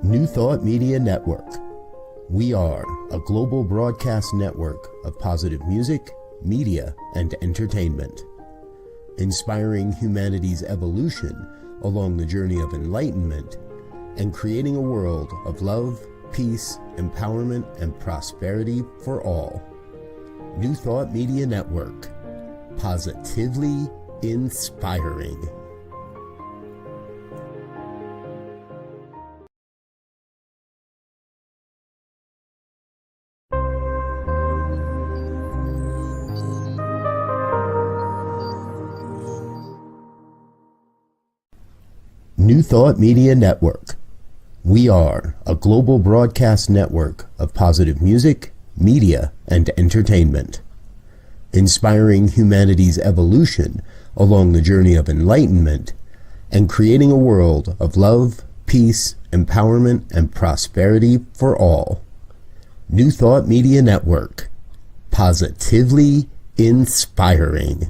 New Thought Media Network. We are a global broadcast network of positive music, media, and entertainment, inspiring humanity's evolution along the journey of enlightenment and creating a world of love, peace, empowerment, and prosperity for all. New Thought Media Network. Positively inspiring. New Thought Media Network. We are a global broadcast network of positive music, media, and entertainment, inspiring humanity's evolution along the journey of enlightenment and creating a world of love, peace, empowerment, and prosperity for all. New Thought Media Network. Positively inspiring.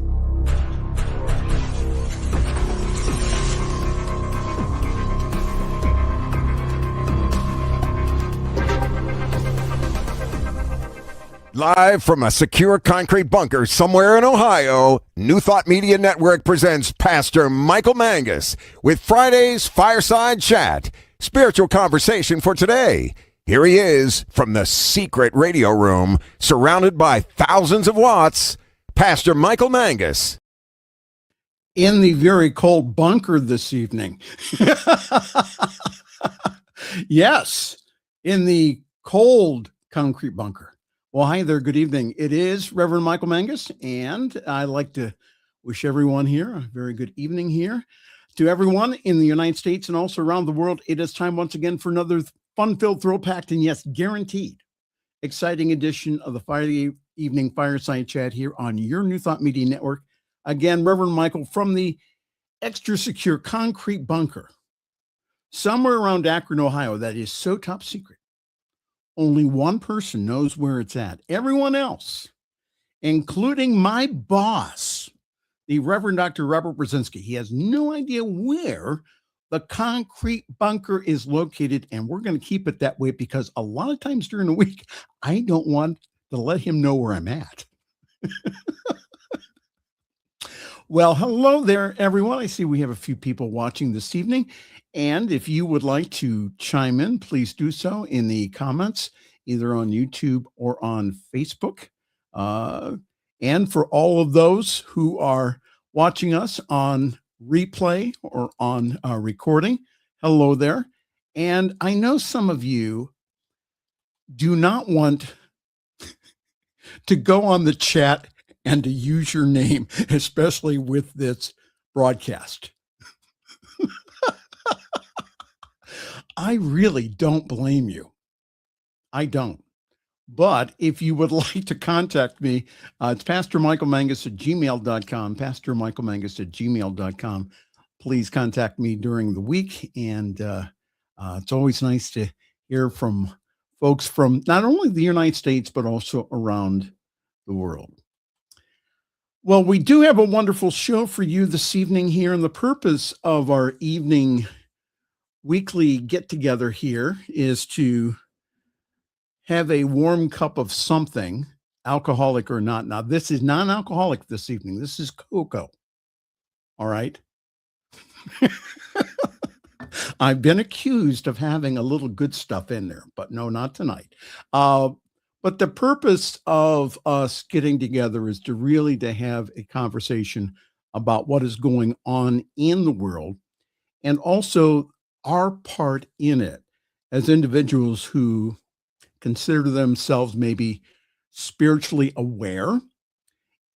Live from a secure concrete bunker somewhere in Ohio, New Thought Media Network presents Pastor Michael Mangus with Friday's Fireside Chat, spiritual conversation for today. Here he is from the secret radio room, surrounded by thousands of watts, Pastor Michael Mangus. In the very cold bunker this evening. Yes, in the cold concrete bunker. Well, hi there. Good evening. It is Reverend Michael Mangus, and I'd like to wish everyone here a very good evening here. To everyone in the United States and also around the world, it is time once again for another fun-filled, thrill-packed, and yes, guaranteed, exciting edition of the Friday evening Fireside Chat here on your New Thought Media Network. Again, Reverend Michael from the extra secure concrete bunker somewhere around Akron, Ohio, that is so top secret. Only one person knows where it's at. Everyone else, including my boss, the Reverend Dr. Robert Brzezinski, he has no idea where the concrete bunker is located, and we're going to keep it that way because a lot of times during the week, I don't want to let him know where I'm at. Well, hello there, everyone. I see we have a few people watching this evening. And if you would like to chime in, please do so in the comments, either on YouTube or on Facebook. And for all of those who are watching us on replay or on recording, hello there. And I know some of you do not want to go on the chat and to use your name, especially with this broadcast. I really don't blame you. I don't. But if you would like to contact me, it's pastormichaelmangus@gmail.com, pastormichaelmangus@gmail.com. Please contact me during the week. And it's always nice to hear from folks from not only the United States, but also around the world. Well, we do have a wonderful show for you this evening here, and the purpose of our evening weekly get together here is to have a warm cup of something, alcoholic or not. Now, this is non-alcoholic this evening. This is cocoa. All right. I've been accused of having a little good stuff in there, but no, not tonight. But the purpose of us getting together is to really to have a conversation about what is going on in the world and also our part in it as individuals who consider themselves maybe spiritually aware,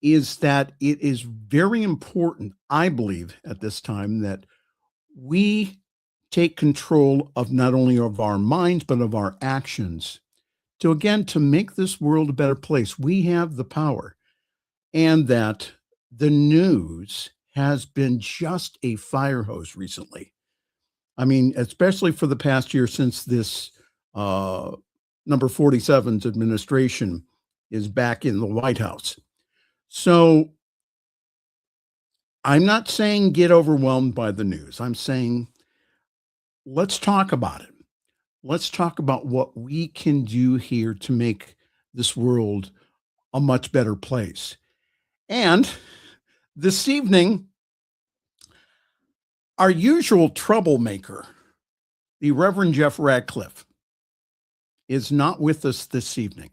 is that it is very important, I believe, at this time that we take control of not only of our minds, but of our actions to, again, to make this world a better place. We have the power, and that the news has been just a fire hose recently. I mean, especially for the past year since this number 47's administration is back in the White House. So I'm not saying get overwhelmed by the news. I'm saying let's talk about it. let's talk about what we can do here to make this world a much better place. And this evening, our usual troublemaker, the Reverend Jeff Radcliffe, is not with us this evening.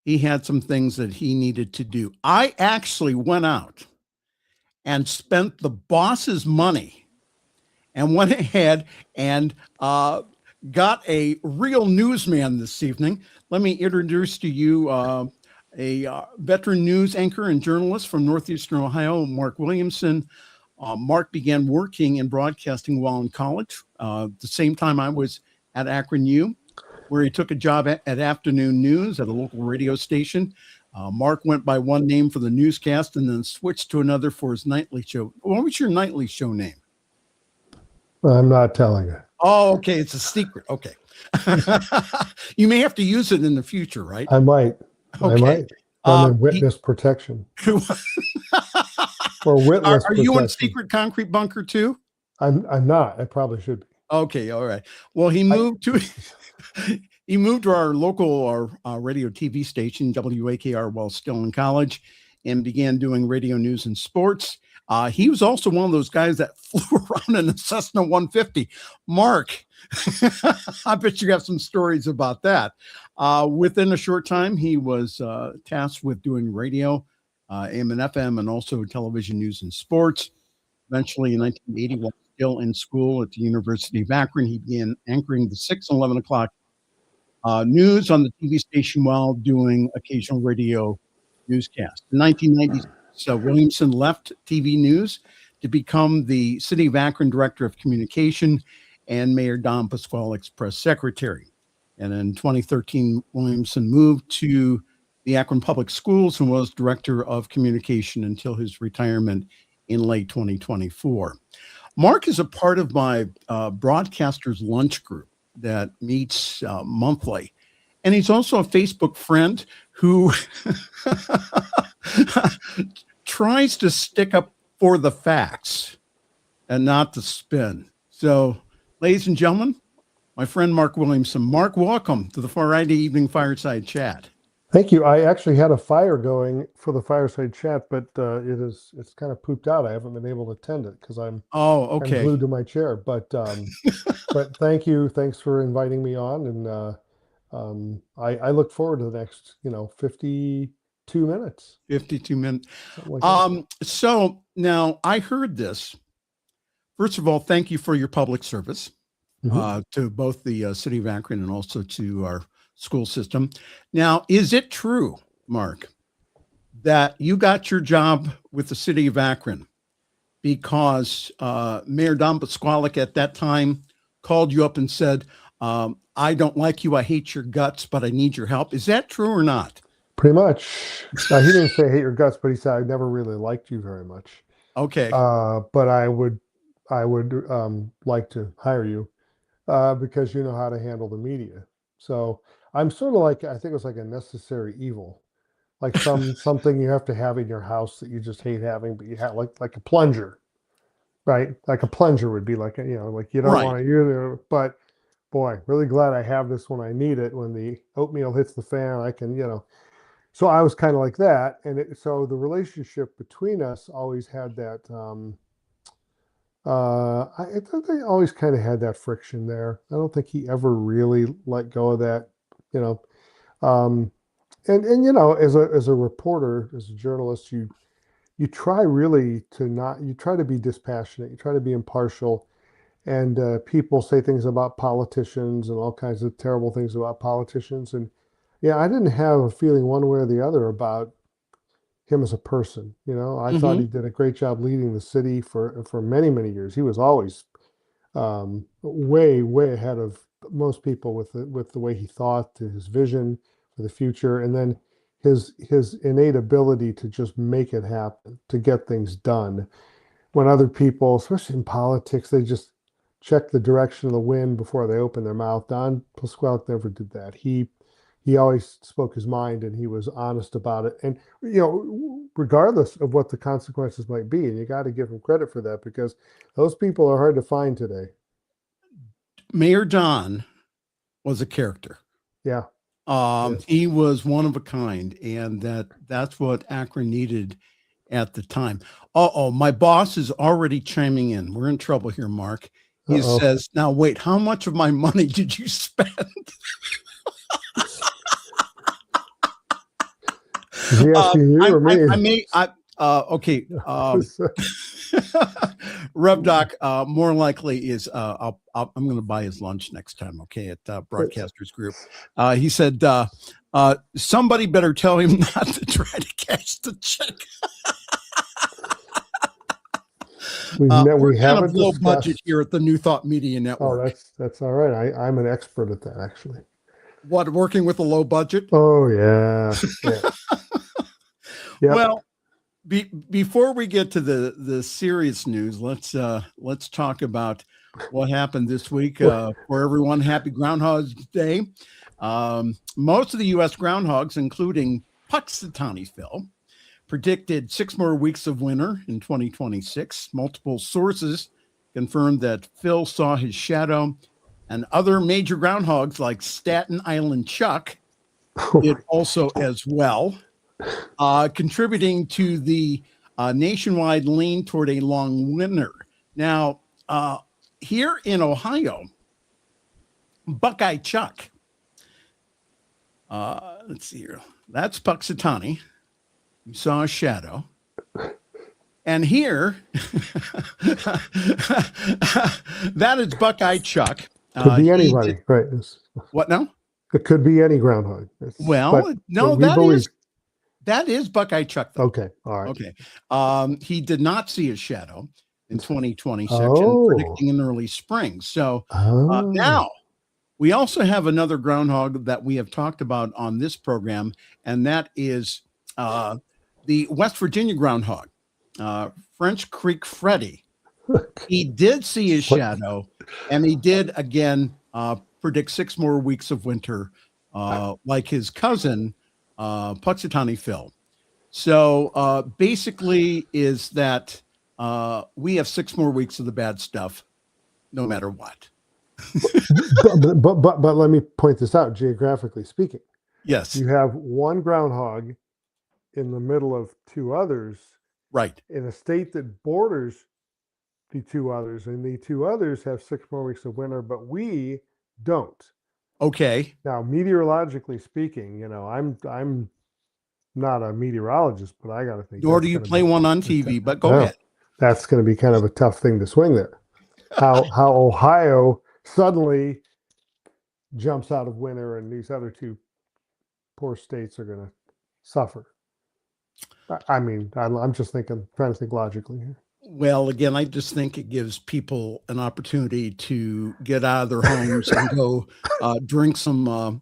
He had some things that he needed to do. I actually went out and spent the boss's money and went ahead and got a real newsman this evening. Let me introduce to you a veteran news anchor and journalist from Northeastern Ohio, Mark Williamson. Mark began working in broadcasting while in college. The same time I was at Akron U, where he took a job at afternoon news at a local radio station. Mark went by one name for the newscast and then switched to another for his nightly show. What was your nightly show name? I'm not telling you. Oh, okay. It's a secret. Okay. You may have to use it in the future, right? I might. Okay. I might. Under witness protection. Or witness Are you in secret concrete bunker too? I'm not. I probably should be. Okay. All right. Well, he moved to our local radio TV station, WAKR, while still in college, and began doing radio news and sports. He was also one of those guys that flew around in a Cessna 150. Mark, I bet you have some stories about that. Within a short time, he was tasked with doing radio, AM and FM, and also television news and sports. Eventually, in 1980, while still in school at the University of Akron, he began anchoring the 6 and 11 o'clock news on the TV station while doing occasional radio newscasts. In 1996, Williamson left TV news to become the City of Akron Director of Communication and Mayor Don Pasquale's press secretary. And in 2013, Williamson moved to the Akron Public Schools and was Director of Communication until his retirement in late 2024. Mark is a part of my Broadcasters Lunch group that meets monthly. And he's also a Facebook friend who tries to stick up for the facts and not the spin. So, ladies and gentlemen, my friend Mark Williamson. Mark, welcome to the Friday Evening Fireside Chat. Thank you. I actually had a fire going for the Fireside Chat, but it's kind of pooped out. I haven't been able to attend it because I'm I'm glued to my chair. But but thank you. Thanks for inviting me on, and I look forward to the next 52 minutes. 52 minutes. Like so now I heard this. First of all, thank you for your public service to both the City of Akron and also to our school system. Now, is it true, Mark, that you got your job with the City of Akron because Mayor Don Pasquale at that time called you up and said, I don't like you, I hate your guts, but I need your help? Is that true or not? Pretty much. He didn't say hate your guts, but he said I never really liked you very much. Okay. But I would like to hire you because you know how to handle the media. So I'm sort of like, I think it was like a necessary evil, like something you have to have in your house that you just hate having, but you have like a plunger, right? Like a plunger would be like like you don't want to use it, but boy, really glad I have this when I need it. When the oatmeal hits the fan, I can, So I was kind of like that, and so the relationship between us always had that. I think they always kind of had that friction there. I don't think he ever really let go of that, and as a reporter, as a journalist, you try really you try to be dispassionate, you try to be impartial, and people say things about politicians and all kinds of terrible things about politicians, and I didn't have a feeling one way or the other about him as a person. I thought he did a great job leading the city for many, many years. He was always way, way ahead of most people with the way he thought, his vision for the future, and then his innate ability to just make it happen, to get things done. When other people, especially in politics, they just check the direction of the wind before they open their mouth. Don Pasquale never did that. He always spoke his mind, and he was honest about it. And, regardless of what the consequences might be, and you got to give him credit for that because those people are hard to find today. Mayor Don was a character. Yeah. Yes. He was one of a kind, and that's what Akron needed at the time. My boss is already chiming in. We're in trouble here, Mark. He says, now wait, how much of my money did you spend? Is he asking you or me? Okay. Rev Doc, more likely is I'm going to buy his lunch next time. Okay, at Broadcasters Group. He said somebody better tell him not to try to cash the check. We have a low budget here at the New Thought Media Network. Oh, that's all right. I'm an expert at that, actually. What, working with a low budget? Oh yeah. Yep. Well, before we get to the serious news, let's talk about what happened this week. For everyone, happy Groundhog's Day. Most of the U.S. groundhogs, including Puxatawny Phil, predicted 6 more weeks of winter in 2026. Multiple sources confirmed that Phil saw his shadow, and other major groundhogs like Staten Island Chuck did also as well, contributing to the nationwide lean toward a long winter. Now, here in Ohio, Buckeye Chuck, let's see here, that's Puxatawny. You saw a shadow. And here, that is Buckeye Chuck. Could be anybody, right? What now? It could be any groundhog. That is Buckeye Chuck, though. Okay, all right. Okay. He did not see a shadow in 2026 and predicting an early spring. So now we also have another groundhog that we have talked about on this program, and that is the West Virginia groundhog, French Creek Freddy. He did see his shadow, and he did again predict 6 more weeks of winter, like his cousin, Puxatawny Phil. So basically is that we have 6 more weeks of the bad stuff, no matter what. but let me point this out, geographically speaking. Yes. You have one groundhog in the middle of 2 others, right, in a state that borders the 2 others, and the 2 others have 6 more weeks of winter, but we don't. Okay. Now, meteorologically speaking, I'm not a meteorologist, but I got to think. Nor do you play one on TV, but go ahead. That's going to be kind of a tough thing to swing there. How Ohio suddenly jumps out of winter and these other 2 poor states are going to suffer. I mean, I'm just trying to think logically here. Well, again, I just think it gives people an opportunity to get out of their homes and go drink some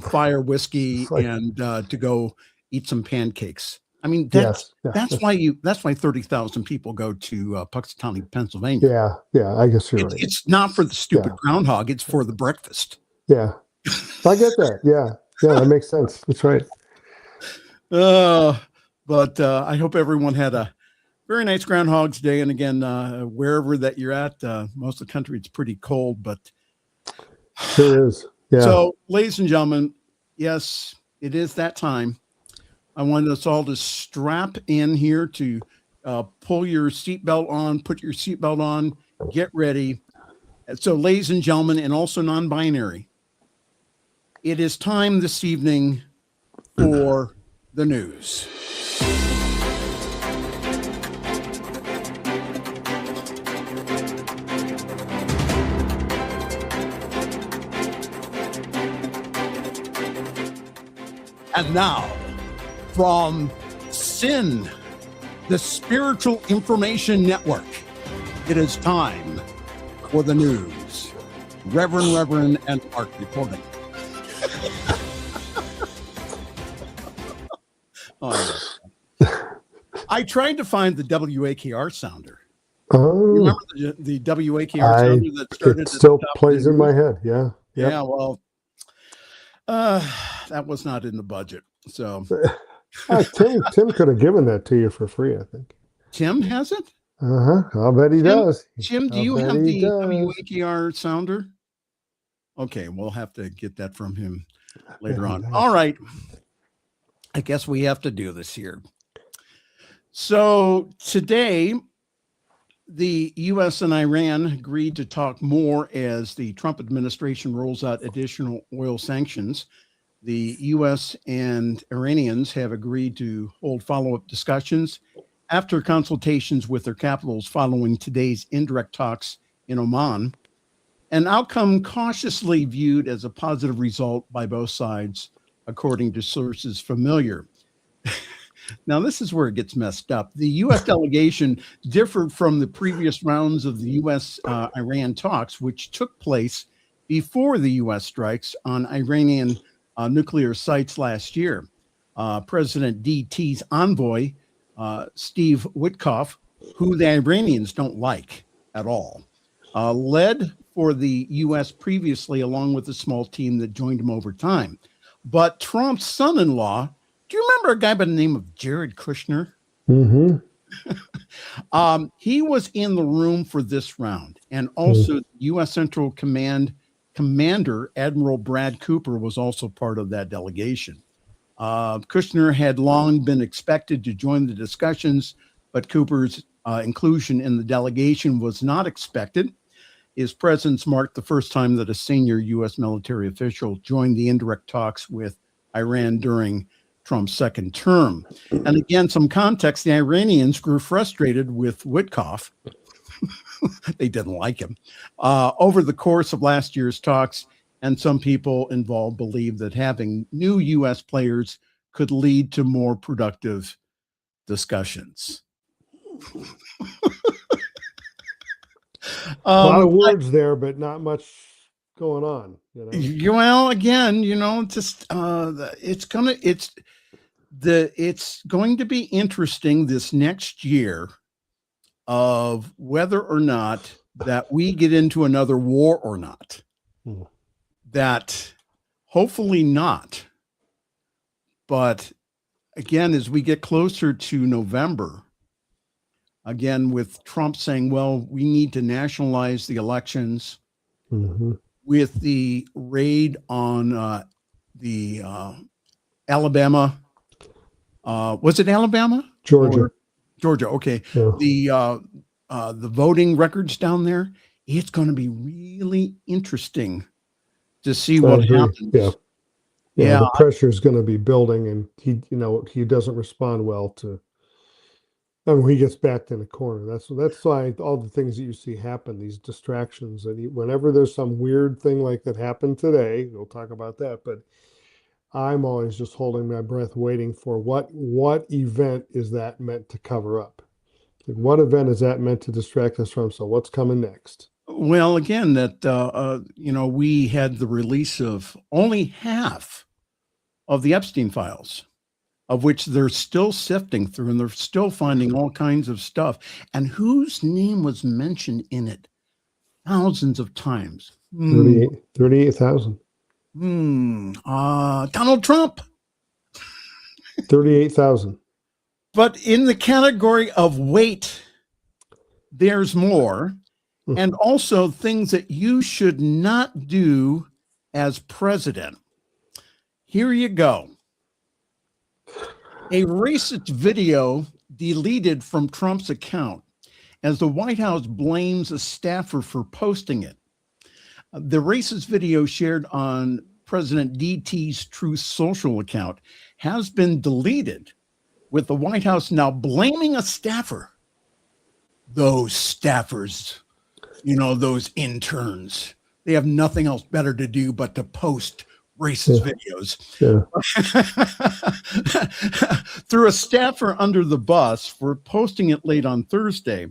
fire whiskey and to go eat some pancakes. I mean, that's why 30,000 people go to Puxatawny, Pennsylvania. Yeah, I guess you're right. It's not for the stupid groundhog; it's for the breakfast. Yeah, I get that. Yeah, that makes sense. That's right. But I hope everyone had a very nice Groundhog's Day. And again, wherever that you're at, most of the country, it's pretty cold, but sure is. Yeah. So, ladies and gentlemen, yes, it is that time. I want us all to strap in here to pull your seatbelt on, put your seatbelt on, get ready. So, ladies and gentlemen, and also non-binary, it is time this evening for the news. And now, from SIN, the Spiritual Information Network, it is time for the news. Reverend, and Mark reporting. I tried to find the WAKR sounder. Remember the WAKR sounder that started? It still plays in my head. Yeah. Yep. Yeah. Well, that was not in the budget. So Tim could have given that to you for free, I think. Tim has it? I'll bet he does. Jim, do you have the WAKR sounder? Okay, we'll have to get that from him later on. All right. I guess we have to do this here. So today, the U.S. and Iran agreed to talk more as the Trump administration rolls out additional oil sanctions. The U.S. and Iranians have agreed to hold follow-up discussions after consultations with their capitals following today's indirect talks in Oman, an outcome cautiously viewed as a positive result by both sides, according to sources familiar. Now, this is where it gets messed up. The U.S. delegation differed from the previous rounds of the U.S.-Iran talks, which took place before the U.S. strikes on Iranian nuclear sites last year. President DT's envoy, Steve Witkoff, who the Iranians don't like at all, led for the U.S. previously, along with a small team that joined him over time. But Trump's son-in-law, do you remember a guy by the name of Jared Kushner? Mm-hmm. He was in the room for this round. And also U.S. Central Command Commander Admiral Brad Cooper was also part of that delegation. Kushner had long been expected to join the discussions, but Cooper's inclusion in the delegation was not expected. His presence marked the first time that a senior U.S. military official joined the indirect talks with Iran during Trump's second term. And again, some context, the Iranians grew frustrated with Witkoff. They didn't like him over the course of last year's talks. And some people involved believe that having new U.S. players could lead to more productive discussions. A lot of words there, but not much going on. Well, again, just it's going to be interesting this next year of whether or not that we get into another war or not. That hopefully not. But again, as we get closer to November, again, with Trump saying, well, we need to nationalize the elections, with the raid on the Alabama. Was it Alabama? Georgia. Georgia. Okay. Yeah. The voting records down there, it's going to be really interesting to see what happens. Yeah. The pressure is going to be building, and he doesn't respond well to. And when he gets backed in a corner, that's why all the things that you see happen, these distractions, and whenever there's some weird thing like that happened today, we'll talk about that. But I'm always just holding my breath, waiting for what event is that meant to cover up? Like, what event is that meant to distract us from? So what's coming next? Well, again, that we had the release of only half of the Epstein files, of which they're still sifting through, and they're still finding all kinds of stuff. And whose name was mentioned in it thousands of times? 38,000. Donald Trump. 38,000. But in the category of wait, there's more. And also things that you should not do as president. Here you go. A racist video deleted from Trump's account as the White House blames a staffer for posting it. The racist video shared on President DT's Truth Social account has been deleted, with the White House now blaming a staffer. Those staffers, those interns, they have nothing else better to do but to post racist videos. Threw a staffer under the bus for posting it late on Thursday.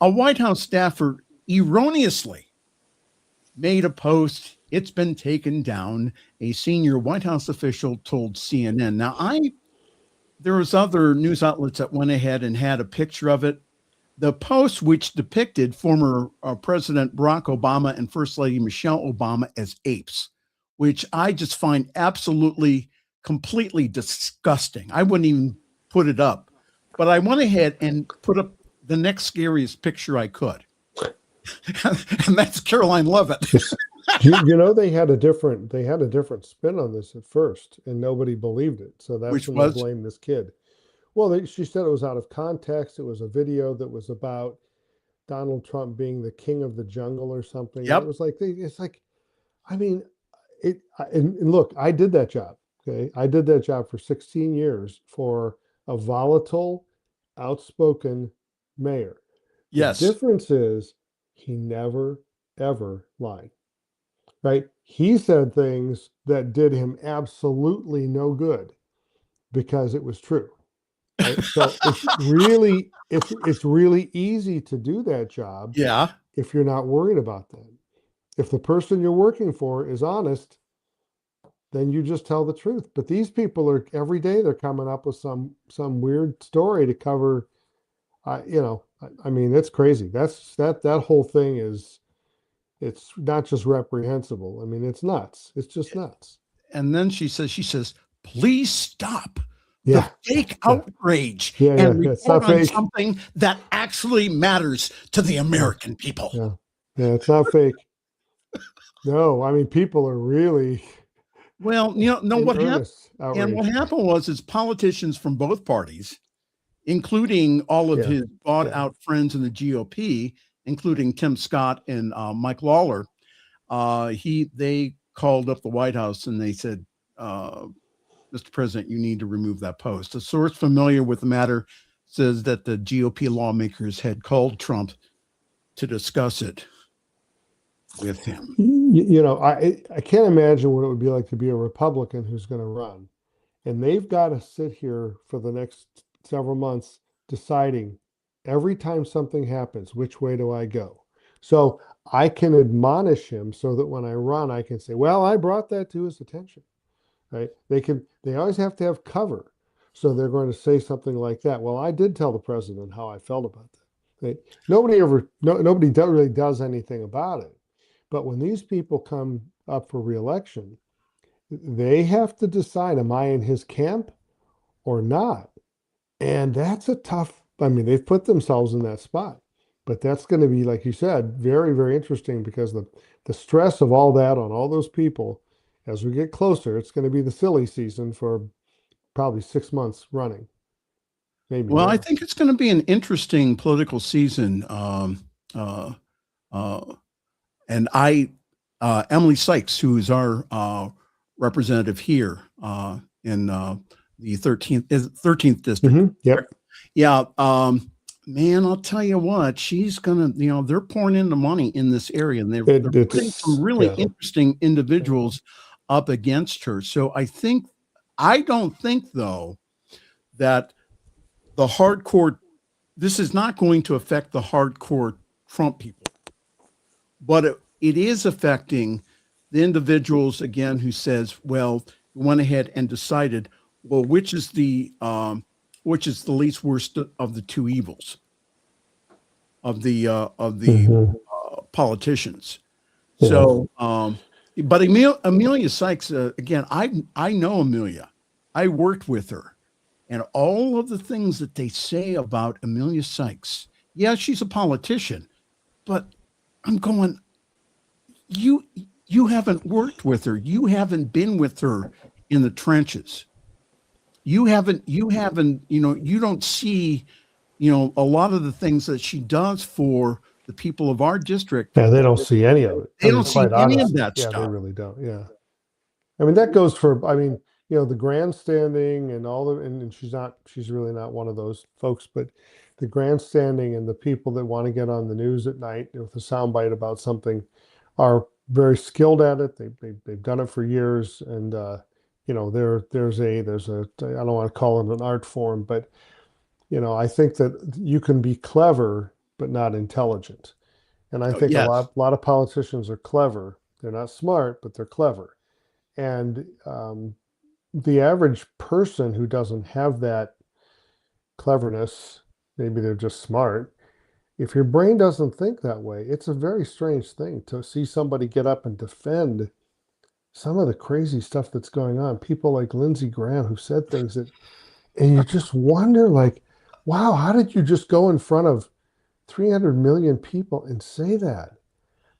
A White House staffer erroneously made a post. It's been taken down, a senior White House official told CNN. Now, there was other news outlets that went ahead and had a picture of it. The post, which depicted former President Barack Obama and First Lady Michelle Obama as apes, which I just find absolutely, completely disgusting. I wouldn't even put it up, but I went ahead and put up the next scariest picture I could. And that's Caroline Leavitt. You know, they had a different spin on this at first, and nobody believed it. So that's Which when was? they blamed this kid. Well, she said it was out of context. It was a video that was about Donald Trump being the king of the jungle or something. And it Yep. was like, it's like, I mean, and look, I did that job. Okay. I did that job for 16 years for a volatile, outspoken mayor. Yes. The difference is he never, ever lied, right? He said things that did him absolutely no good because it was true. Right? So it's really easy to do that job Yeah. if you're not worried about that. If the person you're working for is honest, then you just tell the truth. But these people are every day they're coming up with some weird story to cover. I mean, it's crazy. That whole thing it's not just reprehensible. I mean, it's nuts. It's just nuts. And then she says, please stop Yeah. the fake outrage Yeah, and it's report not on fake. something that actually matters to the American people. Yeah, it's not fake. No, I mean, people are really Well, what happened? outraged. And what happened was is politicians from both parties, including all of his bought out friends in the GOP, including Tim Scott and Mike Lawler, they called up the White House and they said, Mr. President, you need to remove that post. A source familiar with the matter says that the GOP lawmakers had called Trump to discuss it with him. I can't imagine what it would be like to be a Republican who's going to run. And they've got to sit here for the next several months deciding every time something happens, which way do I go? So I can admonish him so that when I run, I can say, well, I brought that to his attention. Right? They always have to have cover. So they're going to say something like that. Well, I did tell the president how I felt about that. Right? Nobody really does anything about it. But when these people come up for reelection, they have to decide, am I in his camp or not? And that's they've put themselves in that spot. But that's going to be, like you said, very, very interesting because the stress of all that on all those people, as we get closer, it's going to be the silly season for probably 6 months running. Maybe well, more. I think it's going to be an interesting political season. And Emily Sykes, who is our representative here in the 13th district. Mm-hmm. Yep. Yeah. Man, I'll tell you what, she's going to, they're pouring in the money in this area and they're putting some really interesting individuals up against her. So I don't think though, that the hardcore, this is not going to affect the hardcore Trump people, but it is affecting the individuals again, who says, well, went ahead and decided, well, which is the least worst of the two evils of the politicians. Yeah. So, but Amelia Sykes, again, I know Amelia. I worked with her, and all of the things that they say about Amelia Sykes. Yeah, she's a politician, but I'm going, you haven't worked with her. You haven't been with her in the trenches. You haven't, you don't see, a lot of the things that she does for the people of our district. Yeah, they don't see any of it. They don't see any of that stuff. stuff. They really don't. Yeah. I mean, that goes for, the grandstanding and all of, and she's really not one of those folks, but the grandstanding and the people that want to get on the news at night with a soundbite about something are very skilled at it. They've done it for years. And, there's a, I don't want to call it an art form, but, I think that you can be clever, but not intelligent. And I think yes. a lot of politicians are clever. They're not smart, but they're clever. And the average person who doesn't have that cleverness, maybe they're just smart. If your brain doesn't think that way, it's a very strange thing to see somebody get up and defend some of the crazy stuff that's going on. People like Lindsey Graham who said things that, and you just wonder, like, wow, how did you just go in front of 300 million people and say that?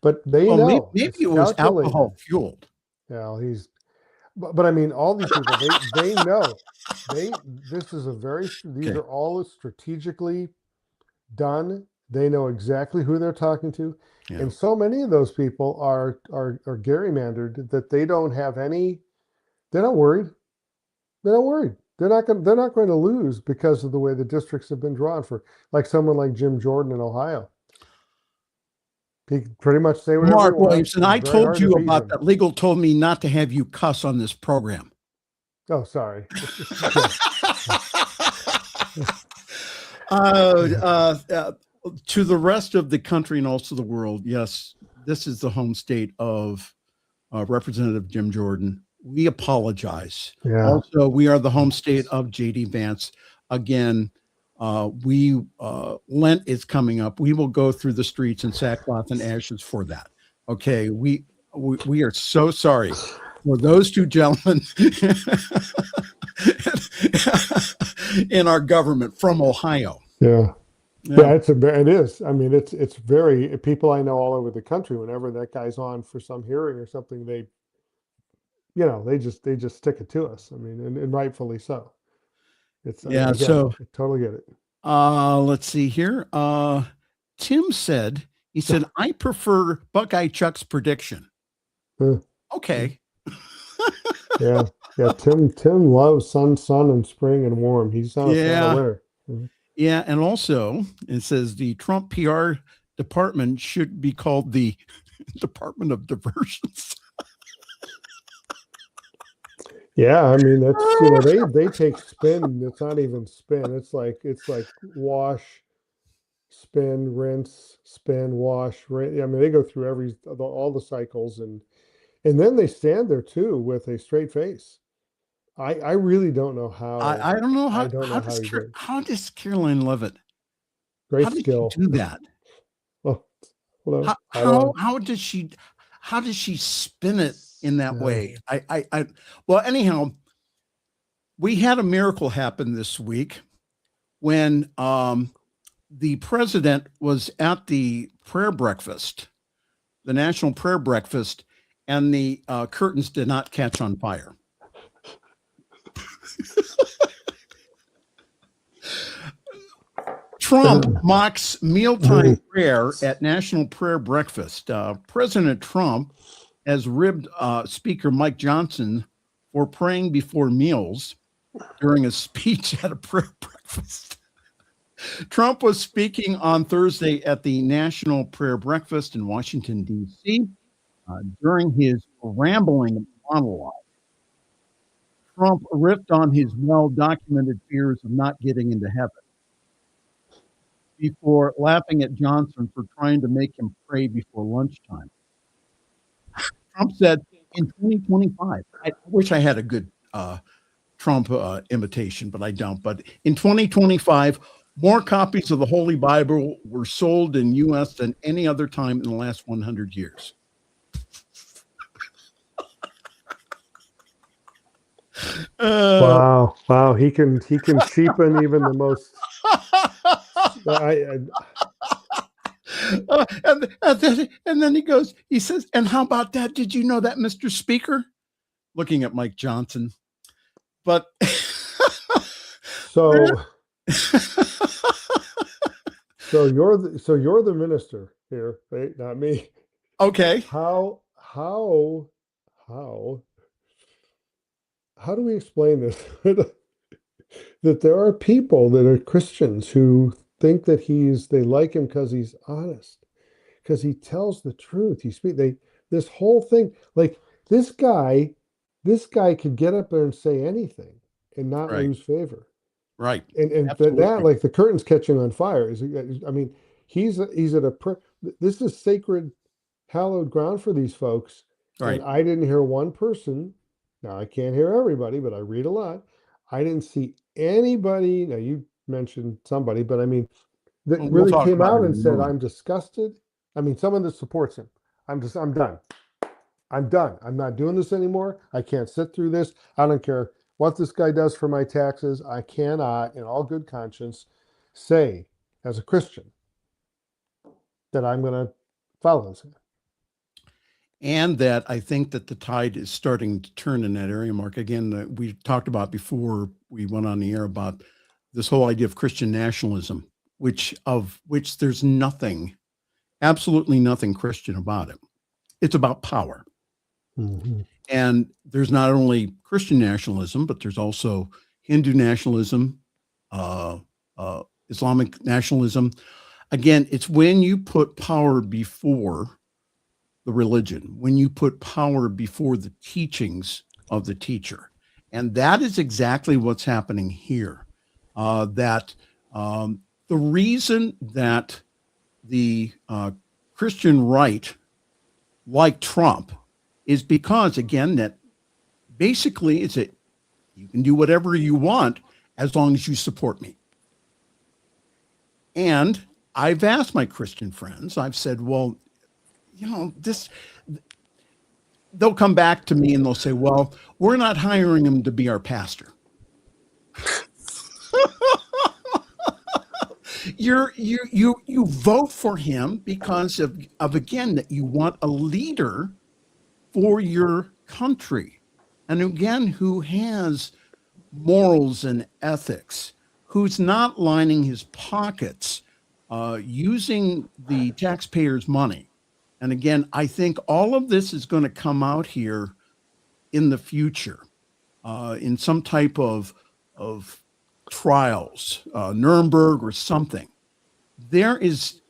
but they Well, know. maybe It's it was calculated. alcohol fueled. Yeah, but I mean, all these people, they know. This is these are all strategically done. They know exactly who they're talking to. Yeah. And so many of those people are gerrymandered that they don't have any, they're not worried. They're not worried. They're not going to lose because of the way the districts have been drawn for like someone like Jim Jordan in Ohio. He can pretty much say whatever Mark he wants. Williamson, I told you about that. Legal told me not to have you cuss on this program. Oh, sorry. To the rest of the country and also the world, yes, this is the home state of Representative Jim Jordan. We apologize. Yeah. Also, we are the home state of J.D. Vance. Again, Lent is coming up. We will go through the streets in sackcloth and ashes for that. Okay, we are so sorry for those two gentlemen in our government from Ohio. Yeah. Yeah, it is. I mean, it's very, people I know all over the country, whenever that guy's on for some hearing or something, they just stick it to us. I mean, and rightfully so. It's I totally get it. Let's see here. Tim said, I prefer Buckeye Chuck's prediction. Okay. Yeah. Tim loves sun and spring and warm. He's not a fan of winter. Mm-hmm. Yeah, and also it says the Trump PR department should be called the Department of Diversions. Yeah, I mean that's they take spin. It's not even spin. It's like wash, spin, rinse, spin, wash. I mean, they go through all the cycles, and then they stand there too with a straight face. I really don't know how. I don't know how. How does Caroline Levitt? Great how skill. Did she do that? Well, how does she spin it in that way? Well, anyhow, we had a miracle happen this week when the president was at the prayer breakfast, the national prayer breakfast, and the curtains did not catch on fire. Trump mocks mealtime prayer at National Prayer Breakfast. President Trump has ribbed Speaker Mike Johnson for praying before meals during a speech at a prayer breakfast. Trump was speaking on Thursday at the National Prayer Breakfast in Washington, D.C. During his rambling monologue. Trump riffed on his well-documented fears of not getting into heaven before laughing at Johnson for trying to make him pray before lunchtime. Trump said, in 2025, I wish I had a good Trump imitation, but I don't. But in 2025, more copies of the Holy Bible were sold in U.S. than any other time in the last 100 years. Wow! He can cheapen even the most. And then he says, and how about that? Did you know that, Mr. Speaker? Looking at Mike Johnson, but so you're the minister here, right? Not me. Okay. How do we explain this? That there are people that are Christians who think that they like him because he's honest, because he tells the truth. This whole thing, like this guy could get up there and say anything and not lose favor. Right. And that, like the curtains catching on fire I mean, he's this is sacred, hallowed ground for these folks. Right. And I didn't hear one person. Now I can't hear everybody, but I read a lot. I didn't see anybody. Now you mentioned somebody, but I mean, that really came out and said, I'm disgusted. I mean, someone that supports him. I'm done. I'm done. I'm not doing this anymore. I can't sit through this. I don't care what this guy does for my taxes. I cannot, in all good conscience, say as a Christian that I'm going to follow this. And that I think that the tide is starting to turn in that area, Mark. Again, we talked about before we went on the air about this whole idea of Christian nationalism, which there's nothing, absolutely nothing Christian about it. It's about power. Mhm. And there's not only Christian nationalism, but there's also Hindu nationalism, Islamic nationalism. Again, it's when you put power before the religion, when you put power before the teachings of the teacher. And that is exactly what's happening here. The reason that the Christian right, like Trump, is because, again, that basically it's that you can do whatever you want as long as you support me. And I've asked my Christian friends, I've said, well, they'll come back to me and they'll say, well, we're not hiring him to be our pastor. You vote for him because of again, that you want a leader for your country. And again, who has morals and ethics, who's not lining his pockets, using the taxpayers' money. And again, I think all of this is going to come out here in the future, in some type of trials, Nuremberg or something. There is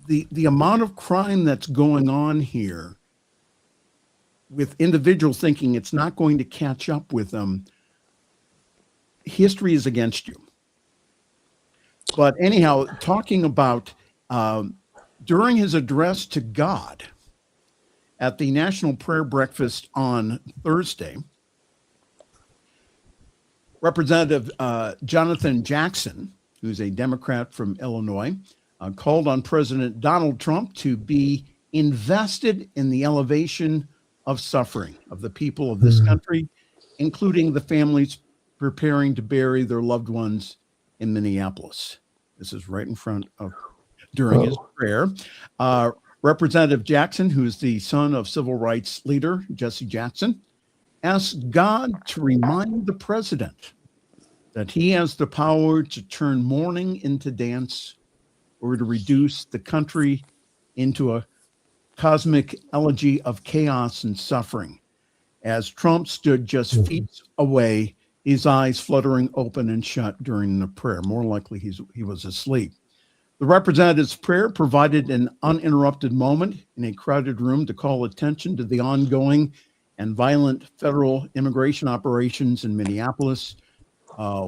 the amount of crime that's going on here with individuals thinking it's not going to catch up with them. History is against you. But anyhow, talking about during his address to God at the National Prayer Breakfast on Thursday, Representative Jonathan Jackson, who's a Democrat from Illinois, called on President Donald Trump to be invested in the elevation of suffering of the people of this country, including the families preparing to bury their loved ones in Minneapolis. This is right in front of, during his prayer. Representative Jackson, who is the son of civil rights leader Jesse Jackson, asked God to remind the president that he has the power to turn mourning into dance or to reduce the country into a cosmic elegy of chaos and suffering. As Trump stood just feet away, his eyes fluttering open and shut during the prayer. More likely he was asleep. The representative's prayer provided an uninterrupted moment in a crowded room to call attention to the ongoing and violent federal immigration operations in Minneapolis,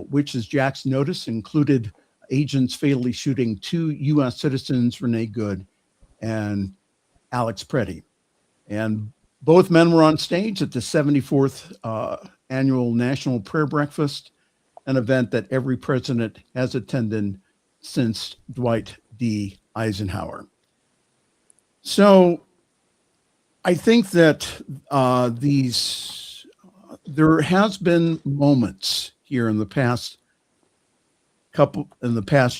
which, as Jackson noticed, included agents fatally shooting 2 U.S. citizens, Renee Good and Alex Preddy. And both men were on stage at the 74th annual National Prayer Breakfast, an event that every president has attended since Dwight D. Eisenhower. So I think that there has been moments here in the past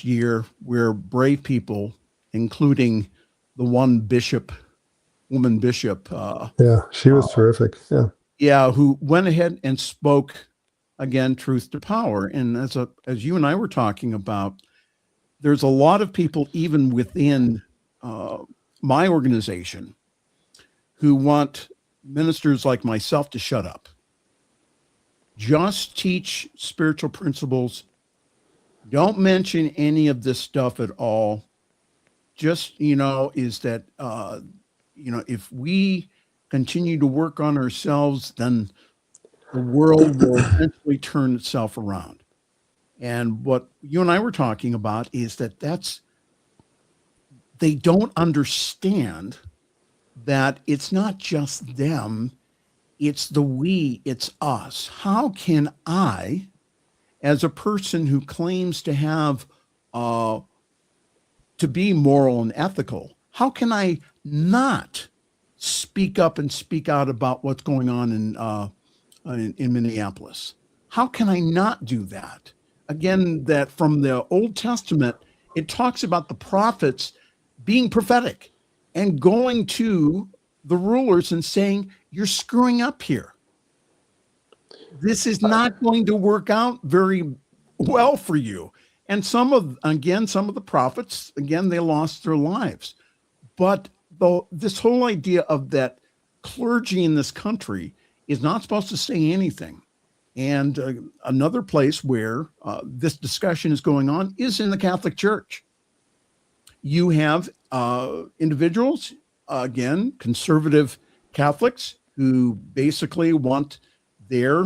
year where brave people, including the one woman bishop. Yeah, she was terrific. Yeah. Yeah, who went ahead and spoke, again, truth to power. And as you and I were talking about, there's a lot of people, even within my organization, who want ministers like myself to shut up. Just teach spiritual principles. Don't mention any of this stuff at all. Just, is that, if we continue to work on ourselves, then the world will eventually turn itself around. And what you and I were talking about is that they don't understand that it's not just them, it's the we, it's us. How can I, as a person who claims to have, to be moral and ethical, how can I not speak up and speak out about what's going on in Minneapolis? How can I not do that? Again, that from the Old Testament, it talks about the prophets being prophetic and going to the rulers and saying, you're screwing up here. This is not going to work out very well for you. And some of the prophets, again, they lost their lives. But this whole idea of that clergy in this country is not supposed to say anything. And another place where this discussion is going on is in the Catholic Church. You have individuals, again, conservative Catholics, who basically want their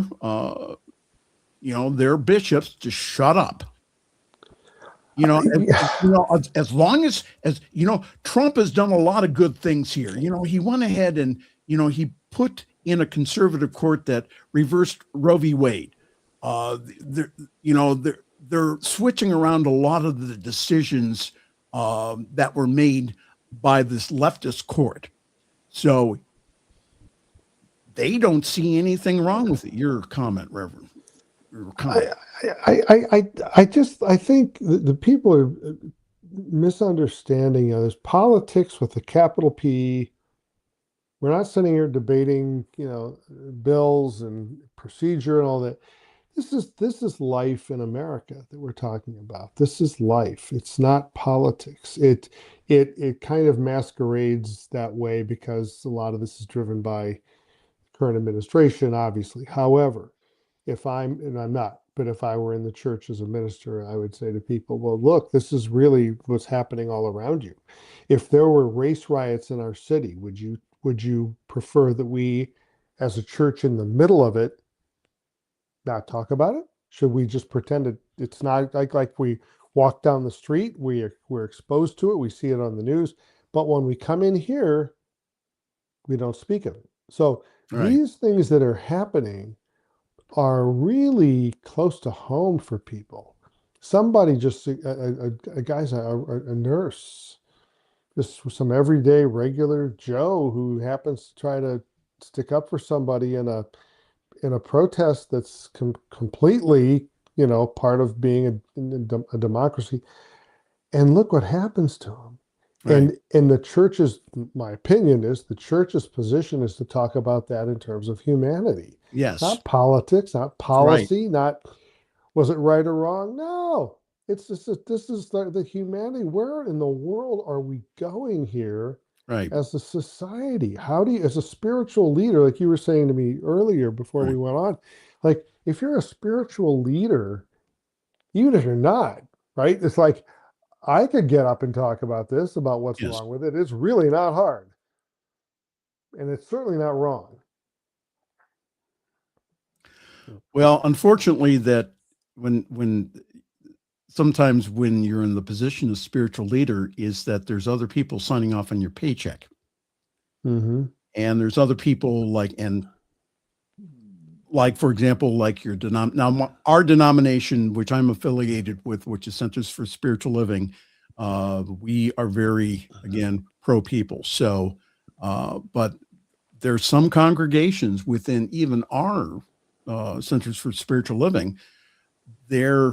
bishops to shut up. As long as Trump has done a lot of good things here. He went ahead and he put in a conservative court that reversed Roe v. Wade. They're switching around a lot of the decisions that were made by this leftist court. So they don't see anything wrong with it. Your comment, Reverend. I think the people are misunderstanding. There's politics with the capital P. We're not sitting here debating, bills and procedure and all that. This is life in America that we're talking about. This is life. It's not politics. It kind of masquerades that way because a lot of this is driven by current administration, obviously. However, if I'm not, but if I were in the church as a minister, I would say to people, well, look, this is really what's happening all around you. If there were race riots in our city, would you prefer that we, as a church in the middle of it, not talk about it? Should we just pretend it's not like we walk down the street, we're exposed to it, we see it on the news, but when we come in here, we don't speak of it. So these things that are happening are really close to home for people. Somebody just a guy's a nurse, just some everyday regular Joe who happens to try to stick up for somebody in a protest that's completely part of being a democracy, and look what happens to him. Right. And the church's, my opinion is, the church's position is to talk about that in terms of humanity. Yes. Not politics, not policy, right. Not was it right or wrong? No. It's just this is the humanity. Where in the world are we going here? Right. As a society? How do you, as a spiritual leader, like you were saying to me earlier before we went on, like if you're a spiritual leader, even if you're not, right? It's like, I could get up and talk about this, about what's wrong with it. It's really not hard. And it's certainly not wrong. Well, unfortunately, that sometimes when you're in the position of spiritual leader is that there's other people signing off on your paycheck. Mm-hmm. And there's other people for example, like your now our denomination, which I'm affiliated with, which is Centers for Spiritual Living, we are very, again, pro people. So, but there's some congregations within even our Centers for Spiritual Living. They're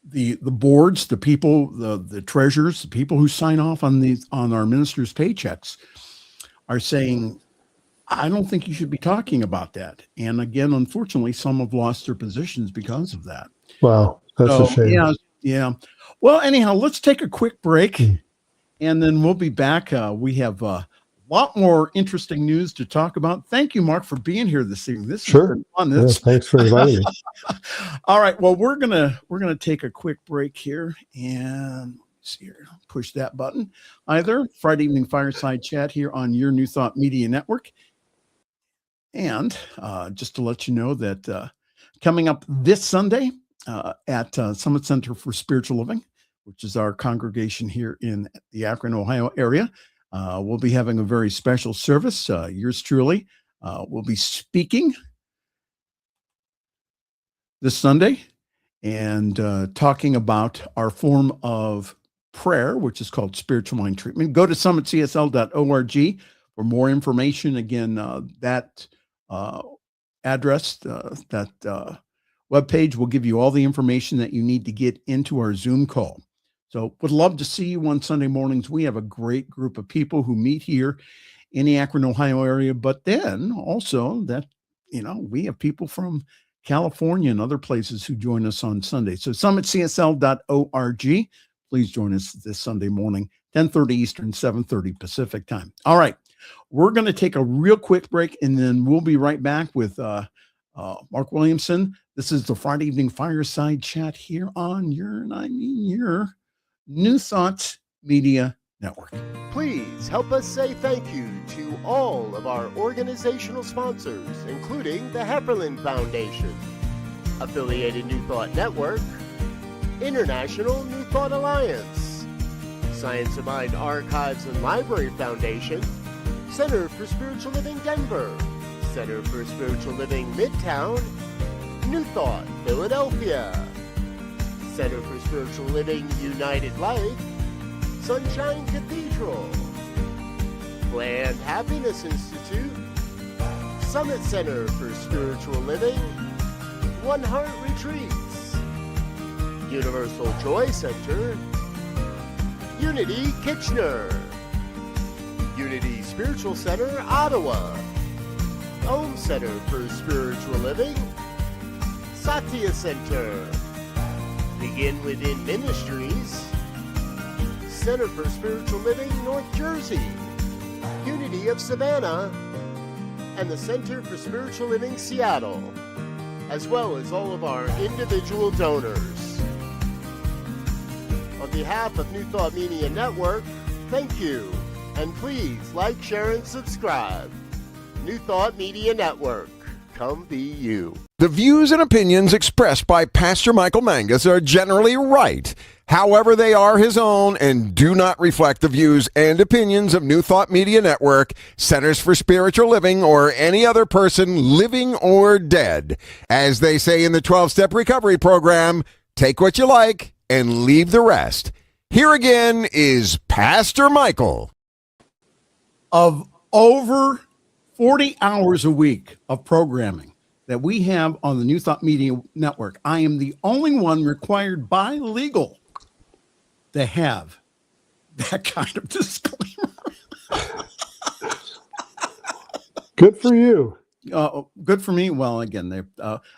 the boards, the people, the treasurers, the people who sign off on our ministers' paychecks are saying, I don't think you should be talking about that. And again, unfortunately, some have lost their positions because of that. Wow, that's a shame. Yeah. Well, anyhow, let's take a quick break and then we'll be back. We have a lot more interesting news to talk about. Thank you, Mark, for being here this evening. This has been fun. Yeah, thanks for inviting me. All right. Well, we're gonna take a quick break here and see here. Push that button. Either Friday evening fireside chat here on your New Thought Media Network. And just to let you know that coming up this Sunday at Summit Center for Spiritual Living, which is our congregation here in the Akron, Ohio area, we'll be having a very special service. Yours truly will be speaking this Sunday and talking about our form of prayer, which is called Spiritual Mind Treatment. Go to summitcsl.org for more information. Again, that address, that webpage will give you all the information that you need to get into our Zoom call. So would love to see you on Sunday mornings. We have a great group of people who meet here in the Akron, Ohio area, but then also that, we have people from California and other places who join us on Sunday. So summitcsl.org. Please join us this Sunday morning, 10:30 Eastern, 7:30 Pacific time. All right. We're going to take a real quick break, and then we'll be right back with Mark Williamson. This is the Friday evening fireside chat here on your New Thought Media Network. Please help us say thank you to all of our organizational sponsors, including the Hefferland Foundation, Affiliated New Thought Network, International New Thought Alliance, Science of Mind Archives and Library Foundation, Center for Spiritual Living Denver, Center for Spiritual Living Midtown, New Thought Philadelphia, Center for Spiritual Living United Life, Sunshine Cathedral, Planned Happiness Institute, Summit Center for Spiritual Living, One Heart Retreats, Universal Joy Center, Unity Kitchener, Unity Spiritual Center, Ottawa, Home Center for Spiritual Living, Satya Center, Begin Within Ministries, Center for Spiritual Living, North Jersey, Unity of Savannah, and the Center for Spiritual Living, Seattle, as well as all of our individual donors. On behalf of New Thought Media Network, thank you, and please like, share, and subscribe. New Thought Media Network, come be you. The views and opinions expressed by Pastor Michael Mangus are generally right. However, they are his own and do not reflect the views and opinions of New Thought Media Network, Centers for Spiritual Living, or any other person living or dead. As they say in the 12-Step Recovery Program, take what you like and leave the rest. Here again is Pastor Michael. Of over 40 hours a week of programming that we have on the New Thought Media Network, I am the only one required by legal to have that kind of disclaimer. Good for you. Good for me. Well, again,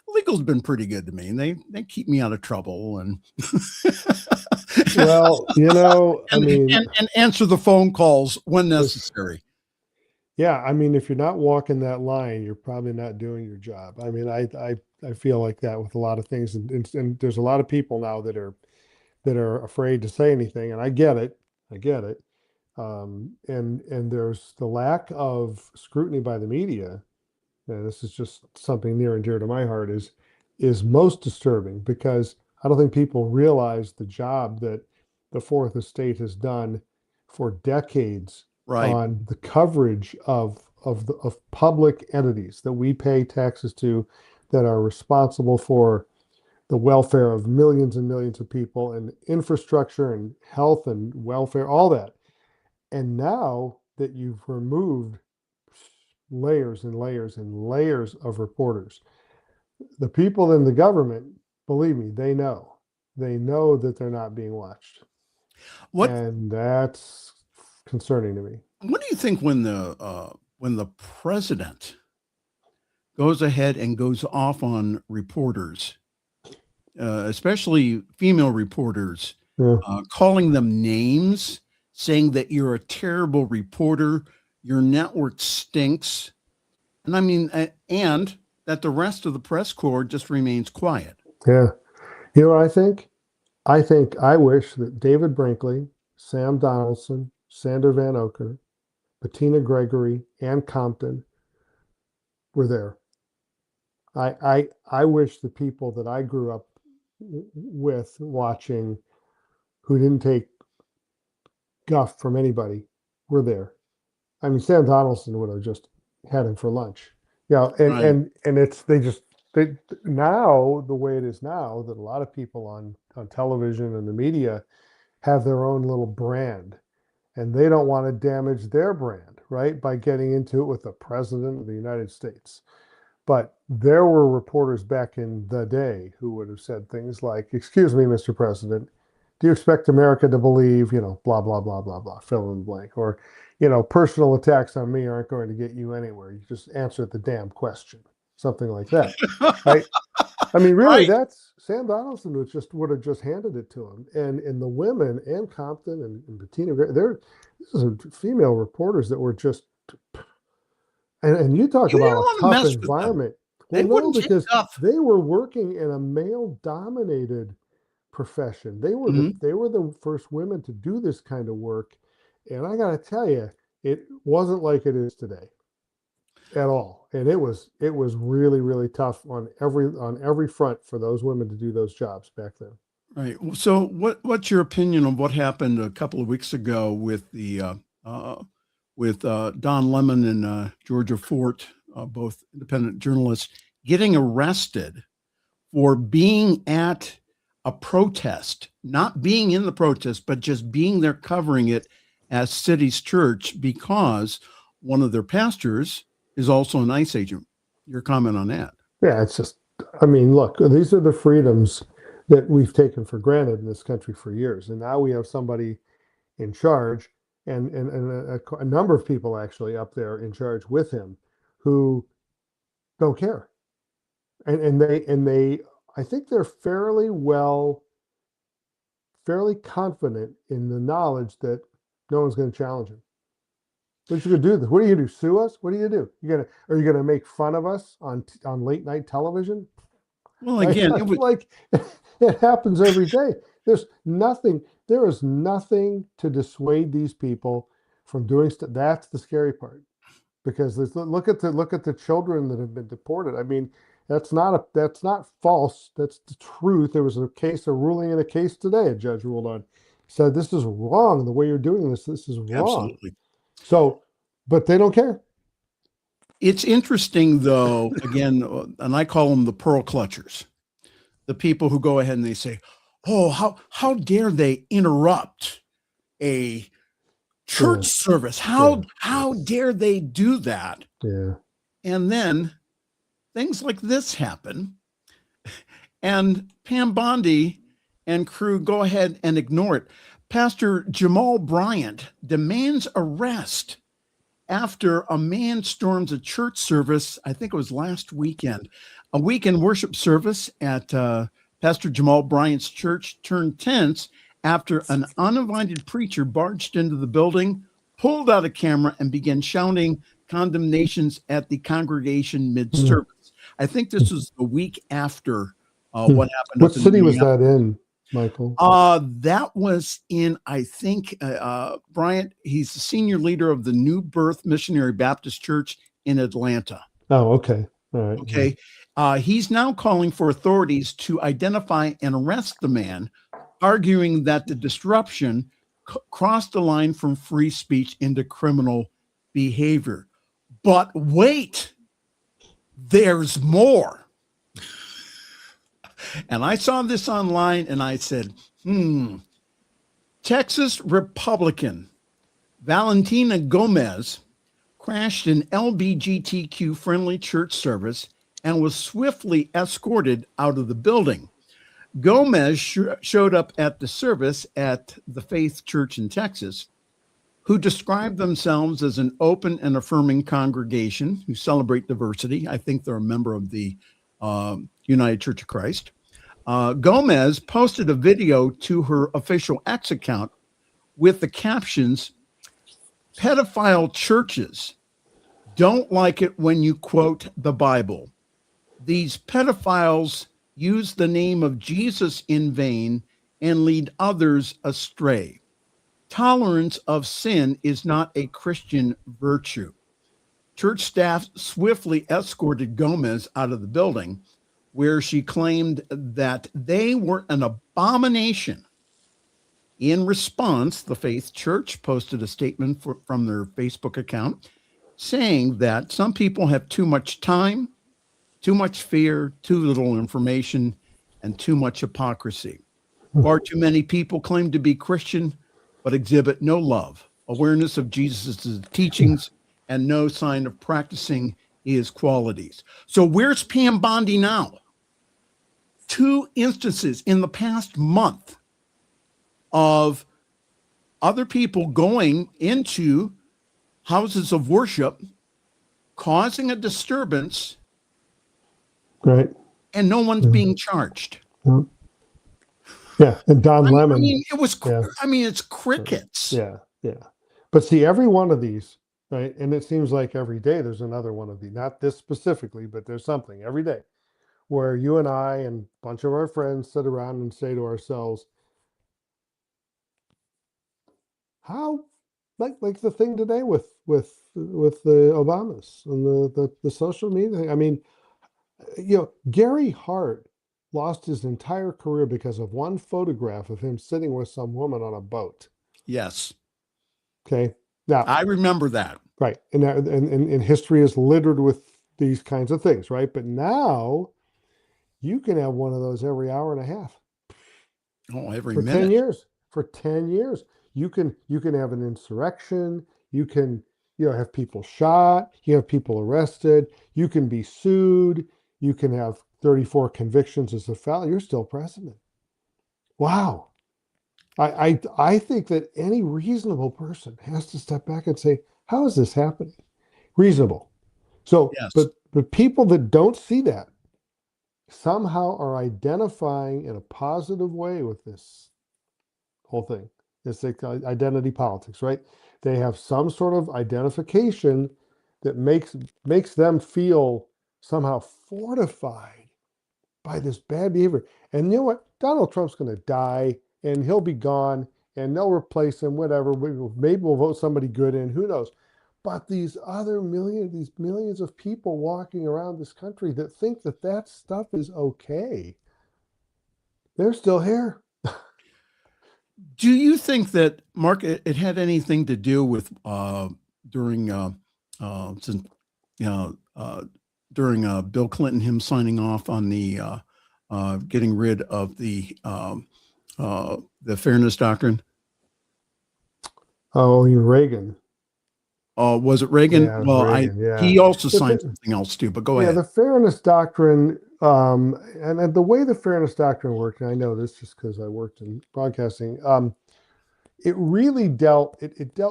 legal's been pretty good to me, and they keep me out of trouble and Well, and answer the phone calls when necessary. Yeah, I mean, if you're not walking that line, you're probably not doing your job. I mean, I feel like that with a lot of things, and there's a lot of people now that are afraid to say anything, and I get it. And there's the lack of scrutiny by the media. And this is just something near and dear to my heart, is most disturbing, because I don't think people realize the job that the Fourth Estate has done for decades. Right. On the coverage of public entities that we pay taxes to, that are responsible for the welfare of millions and millions of people, and infrastructure and health and welfare, all that. And now that you've removed layers and layers and layers of reporters, the people in the government, believe me, they know that they're not being watched. And that's concerning to me. What do you think when the president goes ahead and goes off on reporters, especially female reporters, calling them names, saying that you're a terrible reporter, your network stinks, and I mean, and that the rest of the press corps just remains quiet? Yeah, you know what I think? I wish that David Brinkley, Sam Donaldson, Sander Van Oker, Bettina Gregory, Ann Compton were there. I wish the people that I grew up with watching, who didn't take guff from anybody, were there. I mean, Sam Donaldson would have just had him for lunch. Yeah, and it's they now, the way it is now, that a lot of people on television and the media have their own little brand, and they don't want to damage their brand, right, by getting into it with the president of the United States. But there were reporters back in the day who would have said things like, "Excuse me, Mr. President, do you expect America to believe, blah, blah, blah, blah, blah, fill in the blank, or, personal attacks on me aren't going to get you anywhere. You just answer the damn question, something like that. Right? I mean, really, Right. that's Sam Donaldson would have just handed it to him. And the women, Ann Compton and Bettina, this is female reporters that were just, and you talk You didn't about a wanna tough mess with them. environment. They Well, no, wouldn't take because tough. they were working in a male-dominated profession. They were the first women to do this kind of work, and I got to tell you, it wasn't like it is today at all. And it was really, really tough on every front for those women to do those jobs back then. Right. So what's your opinion on what happened a couple of weeks ago with the Don Lemon and Georgia Fort, both independent journalists, getting arrested for being at a protest, not being in the protest, but just being there covering it as City's Church because one of their pastors is also an ICE agent. Your comment on that? Yeah, it's just, I mean, look, these are the freedoms that we've taken for granted in this country for years. And now we have somebody in charge and a number of people actually up there in charge with him who don't care. And they, I think they're fairly confident in the knowledge that no one's going to challenge him. What you gonna do? What are you gonna do? Sue us? What are you gonna do? Are you gonna make fun of us on late night television? Well, again, it was like it happens every day. There is nothing to dissuade these people from doing stuff. That's the scary part, because look at the children that have been deported. I mean, that's not false. That's the truth. There was a ruling in a case today. A judge ruled on, said this is wrong. The way you're doing this is wrong. absolutely. So, but they don't care. It's interesting, though, again, and I call them the pearl clutchers, the people who go ahead and they say, oh, how dare they interrupt a church service? How dare they do that? Yeah. And then things like this happen, and Pam Bondi and crew go ahead and ignore it. Pastor Jamal Bryant demands arrest after a man storms a church service. I think it was last weekend. A weekend worship service at Pastor Jamal Bryant's church turned tense after an uninvited preacher barged into the building, pulled out a camera, and began shouting condemnations at the congregation mid-service. I think this was the week after what happened. What city was that in, Michael? That was in, I think, Bryant, he's the senior leader of the New Birth Missionary Baptist Church in Atlanta. Oh, okay. All right. Okay. He's now calling for authorities to identify and arrest the man, arguing that the disruption crossed the line from free speech into criminal behavior. But wait, there's more. And I saw this online and I said, Texas Republican Valentina Gomez crashed an LGBTQ friendly church service and was swiftly escorted out of the building. Gomez showed up at the service at the Faith Church in Texas, who described themselves as an open and affirming congregation who celebrate diversity. I think they're a member of the United Church of Christ. Gomez posted a video to her official X account with the captions, "Pedophile churches don't like it when you quote the Bible. These pedophiles use the name of Jesus in vain and lead others astray. Tolerance of sin is not a Christian virtue." Church staff swiftly escorted Gomez out of the building, where she claimed that they were an abomination. In response, the Faith Church posted a statement from their Facebook account saying that some people have too much time, too much fear, too little information, and too much hypocrisy. Far too many people claim to be Christian, but exhibit no love, awareness of Jesus' teachings, and no sign of practicing his qualities. So where's Pam Bondi now? 2 instances in the past month of other people going into houses of worship, causing a disturbance, Right. and no one's being charged. Yeah. And Don I Lemon. mean, it was, Yeah. I mean, it's crickets. Yeah. Yeah. But see, every one of these, right? And it seems like every day there's another one of these, not this specifically, but there's something every day where you and I and a bunch of our friends sit around and say to ourselves, how, like the thing today with the Obamas and the social media thing. I mean, Gary Hart lost his entire career because of one photograph of him sitting with some woman on a boat. Yes. Okay. Now I remember that. right. And history is littered with these kinds of things, right? But now you can have one of those every hour and a half. Oh, every For minute. 10 years. For 10 years. You can have an insurrection. You can, have people shot. You have people arrested. You can be sued. You can have 34 convictions as a felon. You're still president. Wow. I think that any reasonable person has to step back and say, how is this happening? Reasonable. So, Yes. but people that don't see that somehow are identifying in a positive way with this whole thing. It's like identity politics, right? They have some sort of identification that makes them feel somehow fortified by this bad behavior. And you know what? Donald Trump's going to die and he'll be gone and they'll replace him, whatever. Maybe we'll vote somebody good in, who knows? But these millions of people walking around this country that think that stuff is okay, they're still here. Do you think that, Mark, it had anything to do with during Bill Clinton, him signing off on the getting rid of the fairness doctrine? Oh, you're Reagan. Was it Reagan? Yeah, Well, Reagan, he also signed something else too, but go ahead. The fairness doctrine, and the way the fairness doctrine worked, and I know this just because I worked in broadcasting, it really dealt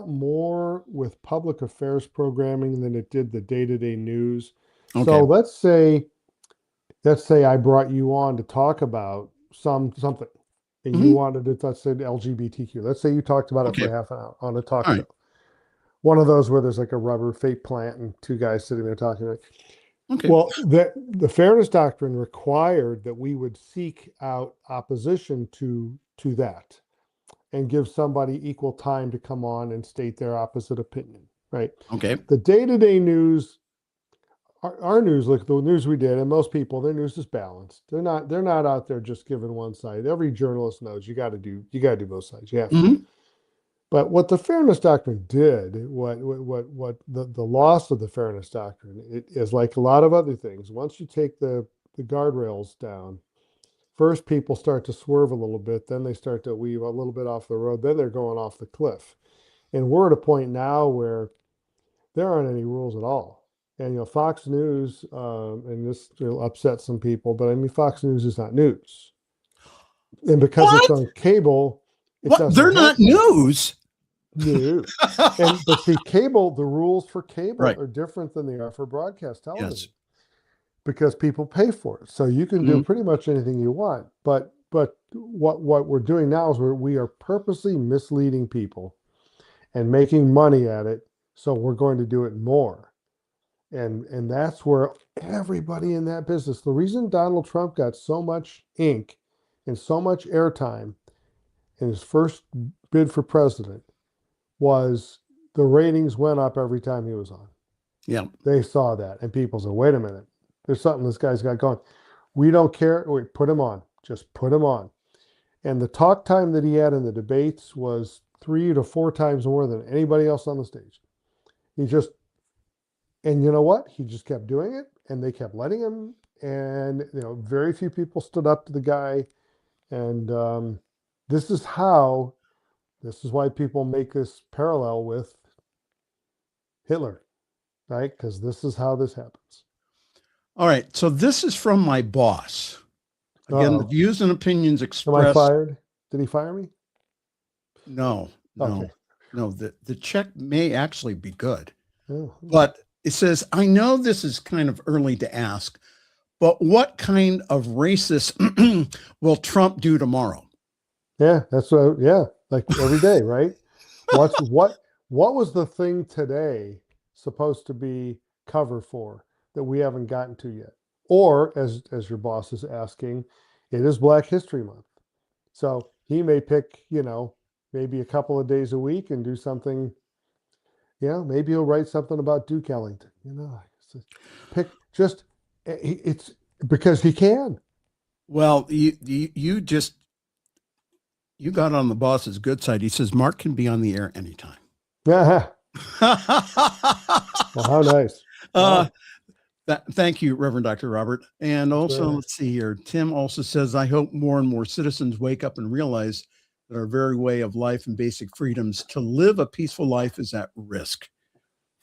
more with public affairs programming than it did the day-to-day news. Okay. So let's say I brought you on to talk about something, and you wanted to, let's say, LGBTQ. Let's say you talked about it for half an hour on a talk show. One of those where there's like a rubber fake plant and two guys sitting there talking. Okay. Well, the fairness doctrine required that we would seek out opposition to that and give somebody equal time to come on and state their opposite opinion, right? Okay. The day-to-day news, our news, like the news we did, and most people, their news is balanced. They're not out there just giving one side. Every journalist knows you got to do both sides. You have to. But what the fairness doctrine did, what the loss of the fairness doctrine, it is like a lot of other things. Once you take the guardrails down, first people start to swerve a little bit, then they start to weave a little bit off the road, then they're going off the cliff. And we're at a point now where there aren't any rules at all. And Fox News, and this will upset some people, but I mean, Fox News is not news. And because it's on cable, they're not news. No. But see, cable, the rules for cable Right. are different than they are for broadcast television. Yes. Because people pay for it. So you can do pretty much anything you want. But what we're doing now is we are purposely misleading people and making money at it. So we're going to do it more. And that's where everybody in that business, the reason Donald Trump got so much ink and so much airtime in his first bid for president was the ratings went up every time he was on. Yeah. They saw that. And people said, wait a minute, there's something this guy's got going. We don't care. Wait, put him on. Just put him on. And the talk time that he had in the debates was 3 to 4 times more than anybody else on the stage. And you know what? He just kept doing it, and they kept letting him. And, very few people stood up to the guy. And this is why people make this parallel with Hitler, right? Because this is how this happens. All right. So this is from my boss. Again, the views and opinions Am I expressed. fired? Did he fire me? No. Okay. No. The check may actually be good, Oh, but it says, I know this is kind of early to ask, but what kind of racist will Trump do tomorrow? yeah, that's like every day, right? What was the thing today supposed to be cover for that we haven't gotten to yet? Or as your boss is asking, it is Black History Month. So he may pick, maybe a couple of days a week and do something. Maybe he'll write something about Duke Ellington. Pick just it's because he can. Well, you got on the boss's good side. He says Mark can be on the air anytime. Well, how nice. Thank you, Reverend Dr. Robert. And also, right. let's see here. Tim also says, I hope more and more citizens wake up and realize that our very way of life and basic freedoms to live a peaceful life is at risk.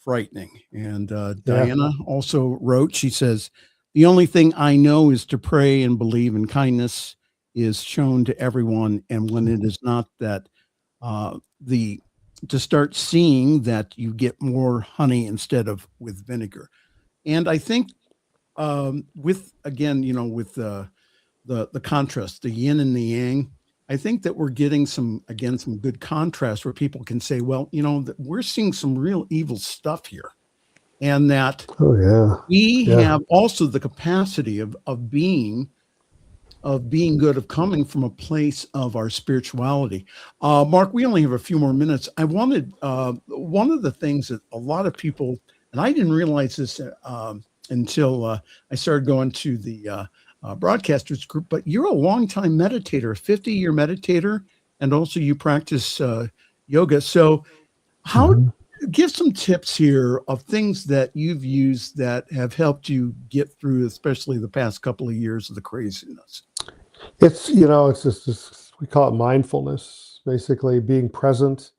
Frightening. And Diana also wrote, she says, the only thing I know is to pray and believe in kindness is shown to everyone. And when it is not, that to start seeing that you get more honey instead of with vinegar. And I think with the contrast, the yin and the yang, I think that we're getting some good contrast where people can say, well, that we're seeing some real evil stuff here. And that we have also the capacity of being good, of coming from a place of our spirituality. Mark, we only have a few more minutes. I wanted, one of the things that a lot of people, and I didn't realize this until I started going to the broadcasters group, but you're a longtime meditator, a 50-year meditator, and also you practice yoga. So give some tips here of things that you've used that have helped you get through, especially the past couple of years of the craziness. It's just we call it mindfulness, basically being present.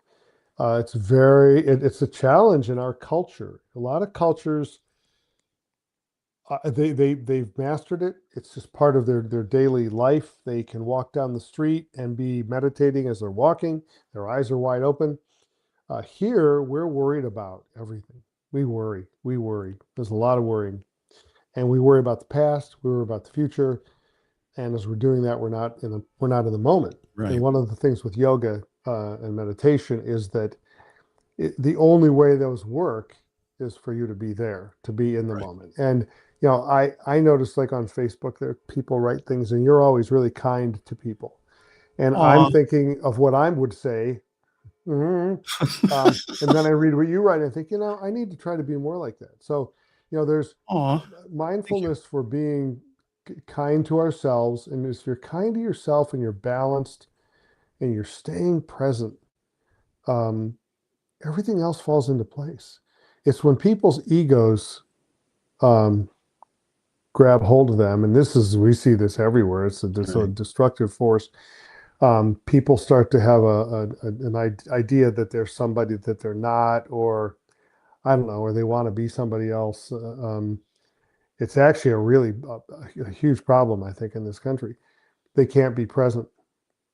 It's a challenge in our culture. A lot of cultures, they've mastered it. It's just part of their daily life. They can walk down the street and be meditating as they're walking. Their eyes are wide open. Here, we're worried about everything. We worry. There's a lot of worrying. And we worry about the past. We worry about the future. And as we're doing that, we're not in the moment. Right. And one of the things with yoga and meditation is that the only way those work is for you to be there, to be in the moment. And I noticed, like on Facebook, there people write things, and you're always really kind to people. And I'm thinking of what I would say. And then I read what you write and think, I need to try to be more like that. So, there's mindfulness for being kind to ourselves. And if you're kind to yourself and you're balanced and you're staying present, everything else falls into place. It's when people's egos grab hold of them, and we see this everywhere. It's a destructive force. People start to have an idea that they're somebody that they're not, or I don't know, or they want to be somebody else. It's actually a huge problem, I think, in this country. They can't be present.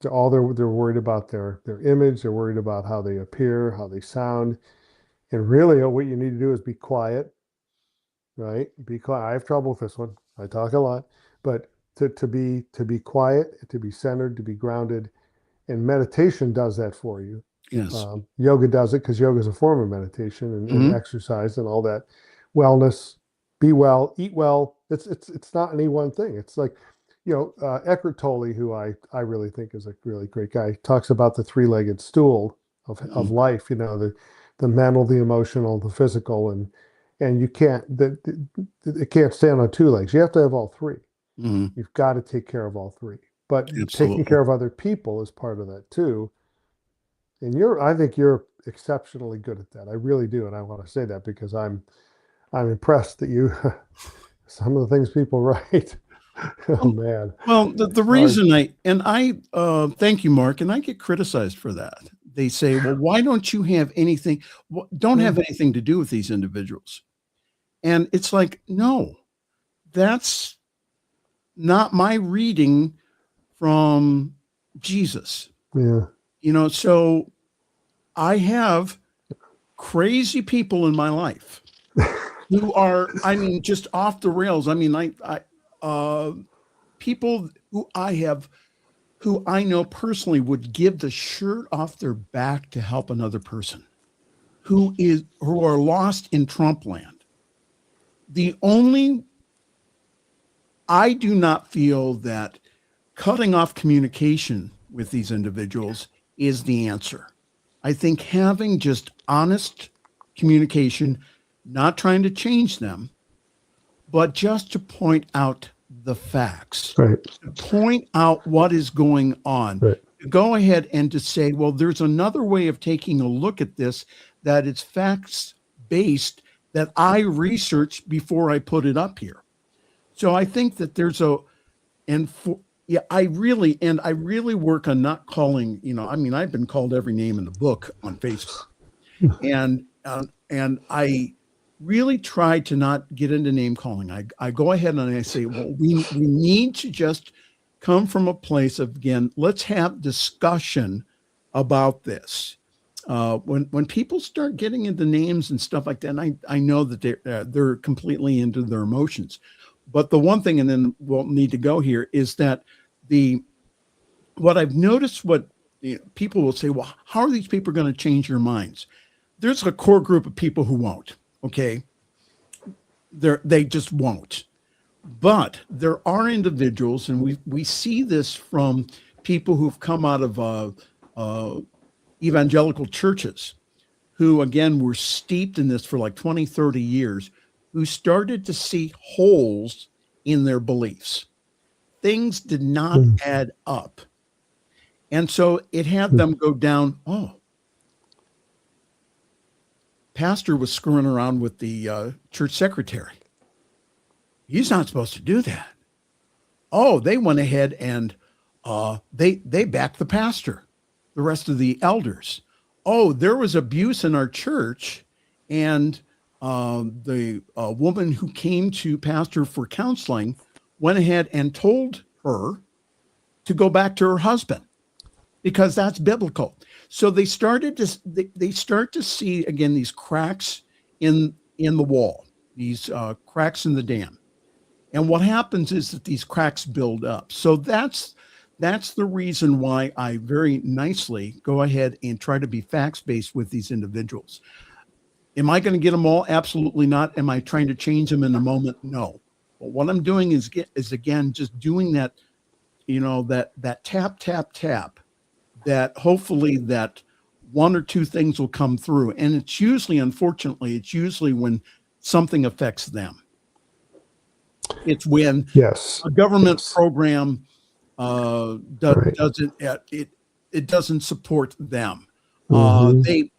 They're worried about their image. They're worried about how they appear, how they sound. And really, what you need to do is be quiet, right? Be quiet. I have trouble with this one. I talk a lot, but to be quiet, to be centered, to be grounded, and meditation does that for you. Yes. Yoga does it because yoga is a form of meditation and exercise and all that. Wellness, be well, eat well. It's not any one thing. It's like, Eckhart Tolle, who I really think is a really great guy, talks about the three-legged stool of life. The mental, the emotional, the physical, and you it can't stand on two legs. You have to have all three. You've got to take care of all three. But taking care of other people is part of that too. And I think you're exceptionally good at that. I really do, and I want to say that because I'm impressed that some of the things people write. Oh man. Well, the reason I thank you, Mark, and I get criticized for that. They say, well, why don't you have anything? Don't have anything to do with these individuals. And it's like, no, that's not my reading from Jesus. Yeah. So I have crazy people in my life who are, just off the rails. People who I know personally would give the shirt off their back to help another person who are lost in Trump land. I do not feel that cutting off communication with these individuals is the answer. I think having just honest communication, not trying to change them, but just to point out the facts, Right. to point out what is going on, Right. to go ahead and to say, well, there's another way of taking a look at this, that it's facts based, that I researched before I put it up here. So I think that I really work on not calling, I've been called every name in the book on Facebook, and I really try to not get into name calling. I go ahead and I say, well, we need to just come from a place of, again, let's have discussion about this. When people start getting into names and stuff like that, and I know that they're completely into their emotions. But the one thing, and then we'll need to go here, is that what I've noticed, people will say, well, how are these people going to change your minds? There's a core group of people who won't. Okay, they just won't. But there are individuals, and we see this from people who've come out of evangelical churches, who again were steeped in this for like 20, 30 years, who started to see holes in their beliefs. Things did not add up. And so it had them go down, pastor was screwing around with the church secretary. He's not supposed to do that. Oh, they went ahead and they backed the pastor, the rest of the elders. Oh, there was abuse in our church, and the woman who came to pastor for counseling went ahead and told her to go back to her husband because that's biblical. So they start to see again these cracks in the wall, these cracks in the dam, and what happens is that these cracks build up. So that's the reason why I very nicely go ahead and try to be facts-based with these individuals. Am I going to get them all? Absolutely not. Am I trying to change them in a moment? No. But what I'm doing is again, just doing that, that tap, tap, tap, that hopefully that one or two things will come through. And it's usually, unfortunately, when something affects them. It's when a government program doesn't support them. The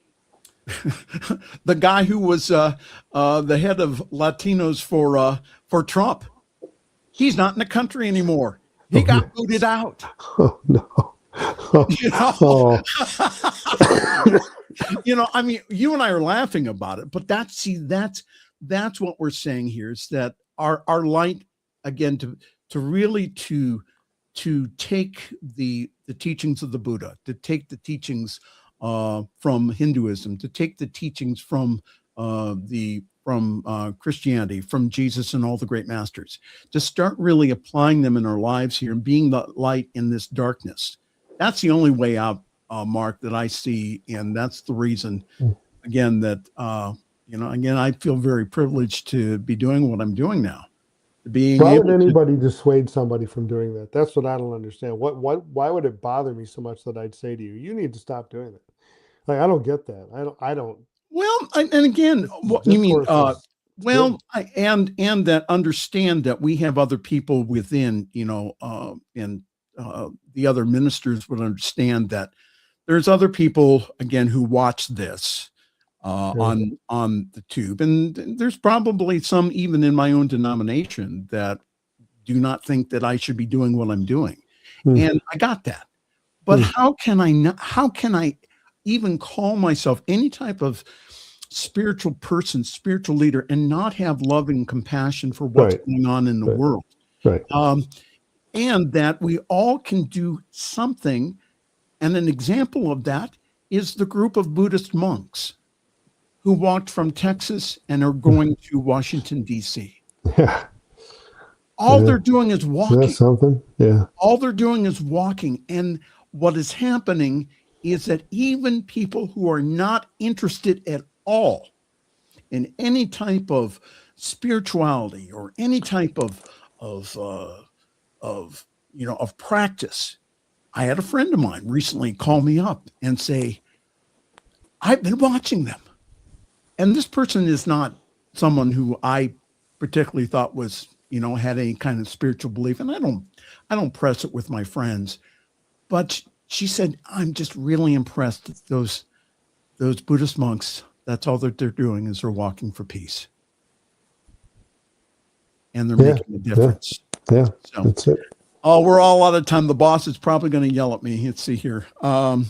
guy who was the head of Latinos for Trump, he's not in the country anymore. He got booted out. Oh no. You and I are laughing about it, but that's what we're saying here, is that our light, again, to really to take the teachings of the Buddha, to take the teachings from Hinduism, to take the teachings from Christianity, from Jesus and all the great masters, to start really applying them in our lives here and being the light in this darkness. That's the only way out, Mark, that I see. And that's the reason, again, that, I feel very privileged to be doing what I'm doing now. Why would anybody dissuade somebody from doing that? That's what I don't understand. Why would it bother me so much that I'd say to you, you need to stop doing that? Like, I don't get that. I don't. Well, and again, what you mean, and that understand that we have other people within, and the other ministers would understand that there's other people, again, who watch this on the tube. And there's probably some even in my own denomination that do not think that I should be doing what I'm doing. And I got that. But how can I even call myself any type of spiritual person, spiritual leader, and not have love and compassion for what's going on in the world? Right. And that we all can do something And an example of that is the group of Buddhist monks who walked from Texas and are going to Washington, D.C. Yeah. All they're doing is walking. That's something. Yeah. All they're doing is walking. And what is happening is that even people who are not interested at all in any type of spirituality or any type of practice. I had a friend of mine recently call me up and say, I've been watching them. And this person is not someone who I particularly thought was, had any kind of spiritual belief. And I don't press it with my friends, but she said, I'm just really impressed that those Buddhist monks, that's all that they're doing is they're walking for peace. And they're making a difference. Yeah, so, that's it. Oh, we're all out of time. The boss is probably going to yell at me. Let's see here. Tim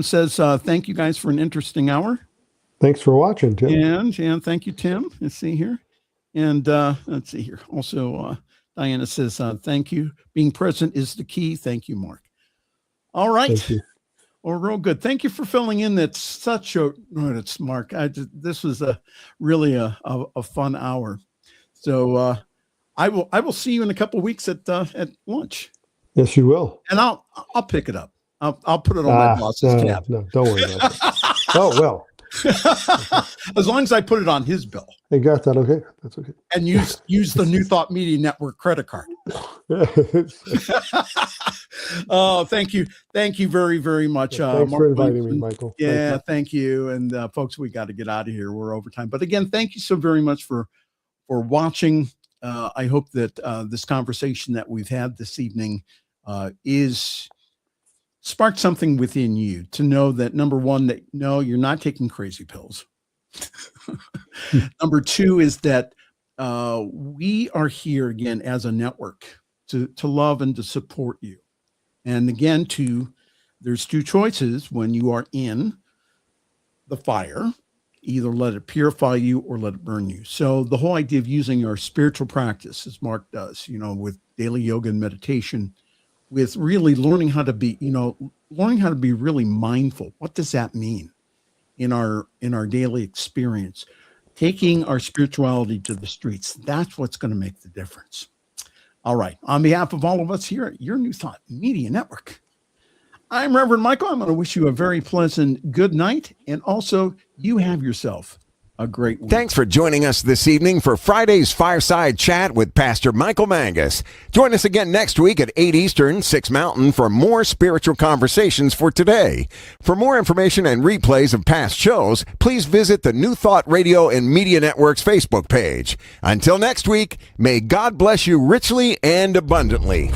says, thank you guys for an interesting hour. Thanks for watching, Tim. And thank you, Tim. Let's see here. And let's see here. Also, Diana says, thank you. Being present is the key. Thank you, Mark. All right. Thank you. Well, real good. Thank you for filling in. That's such a, it's Mark. This was really a fun hour. So I will see you in a couple of weeks at lunch. Yes, you will. And I'll pick it up. I'll put it on my boss's tab. No, don't worry about it. Oh, well. As long as I put it on his bill. You got that? Okay. That's okay. And use the New Thought Media Network credit card. Oh, thank you. Thank you very, very much. Thanks Mark for inviting Williamson. me, Michael. Yeah, thank you. And folks, we got to get out of here. We're over time. But again, thank you so very much for watching. I hope that this conversation that we've had this evening is sparked something within you to know that, number one, that no, you're not taking crazy pills. Number two is that we are here again as a network to love and to support you. And again, there's two choices when you are in the fire. Either let it purify you or let it burn you. So the whole idea of using our spiritual practice, as Mark does, with daily yoga and meditation, with really learning how to be really mindful. What does that mean in our daily experience? Taking our spirituality to the streets. That's what's going to make the difference. All right. On behalf of all of us here at your New Thought Media Network, I'm Reverend Michael. I'm going to wish you a very pleasant good night. And also, you have yourself a great week. Thanks for joining us this evening for Friday's Fireside Chat with Pastor Michael Mangus. Join us again next week at 8 Eastern, 6 Mountain for more spiritual conversations for today. For more information and replays of past shows, please visit the New Thought Radio and Media Network's Facebook page. Until next week, may God bless you richly and abundantly.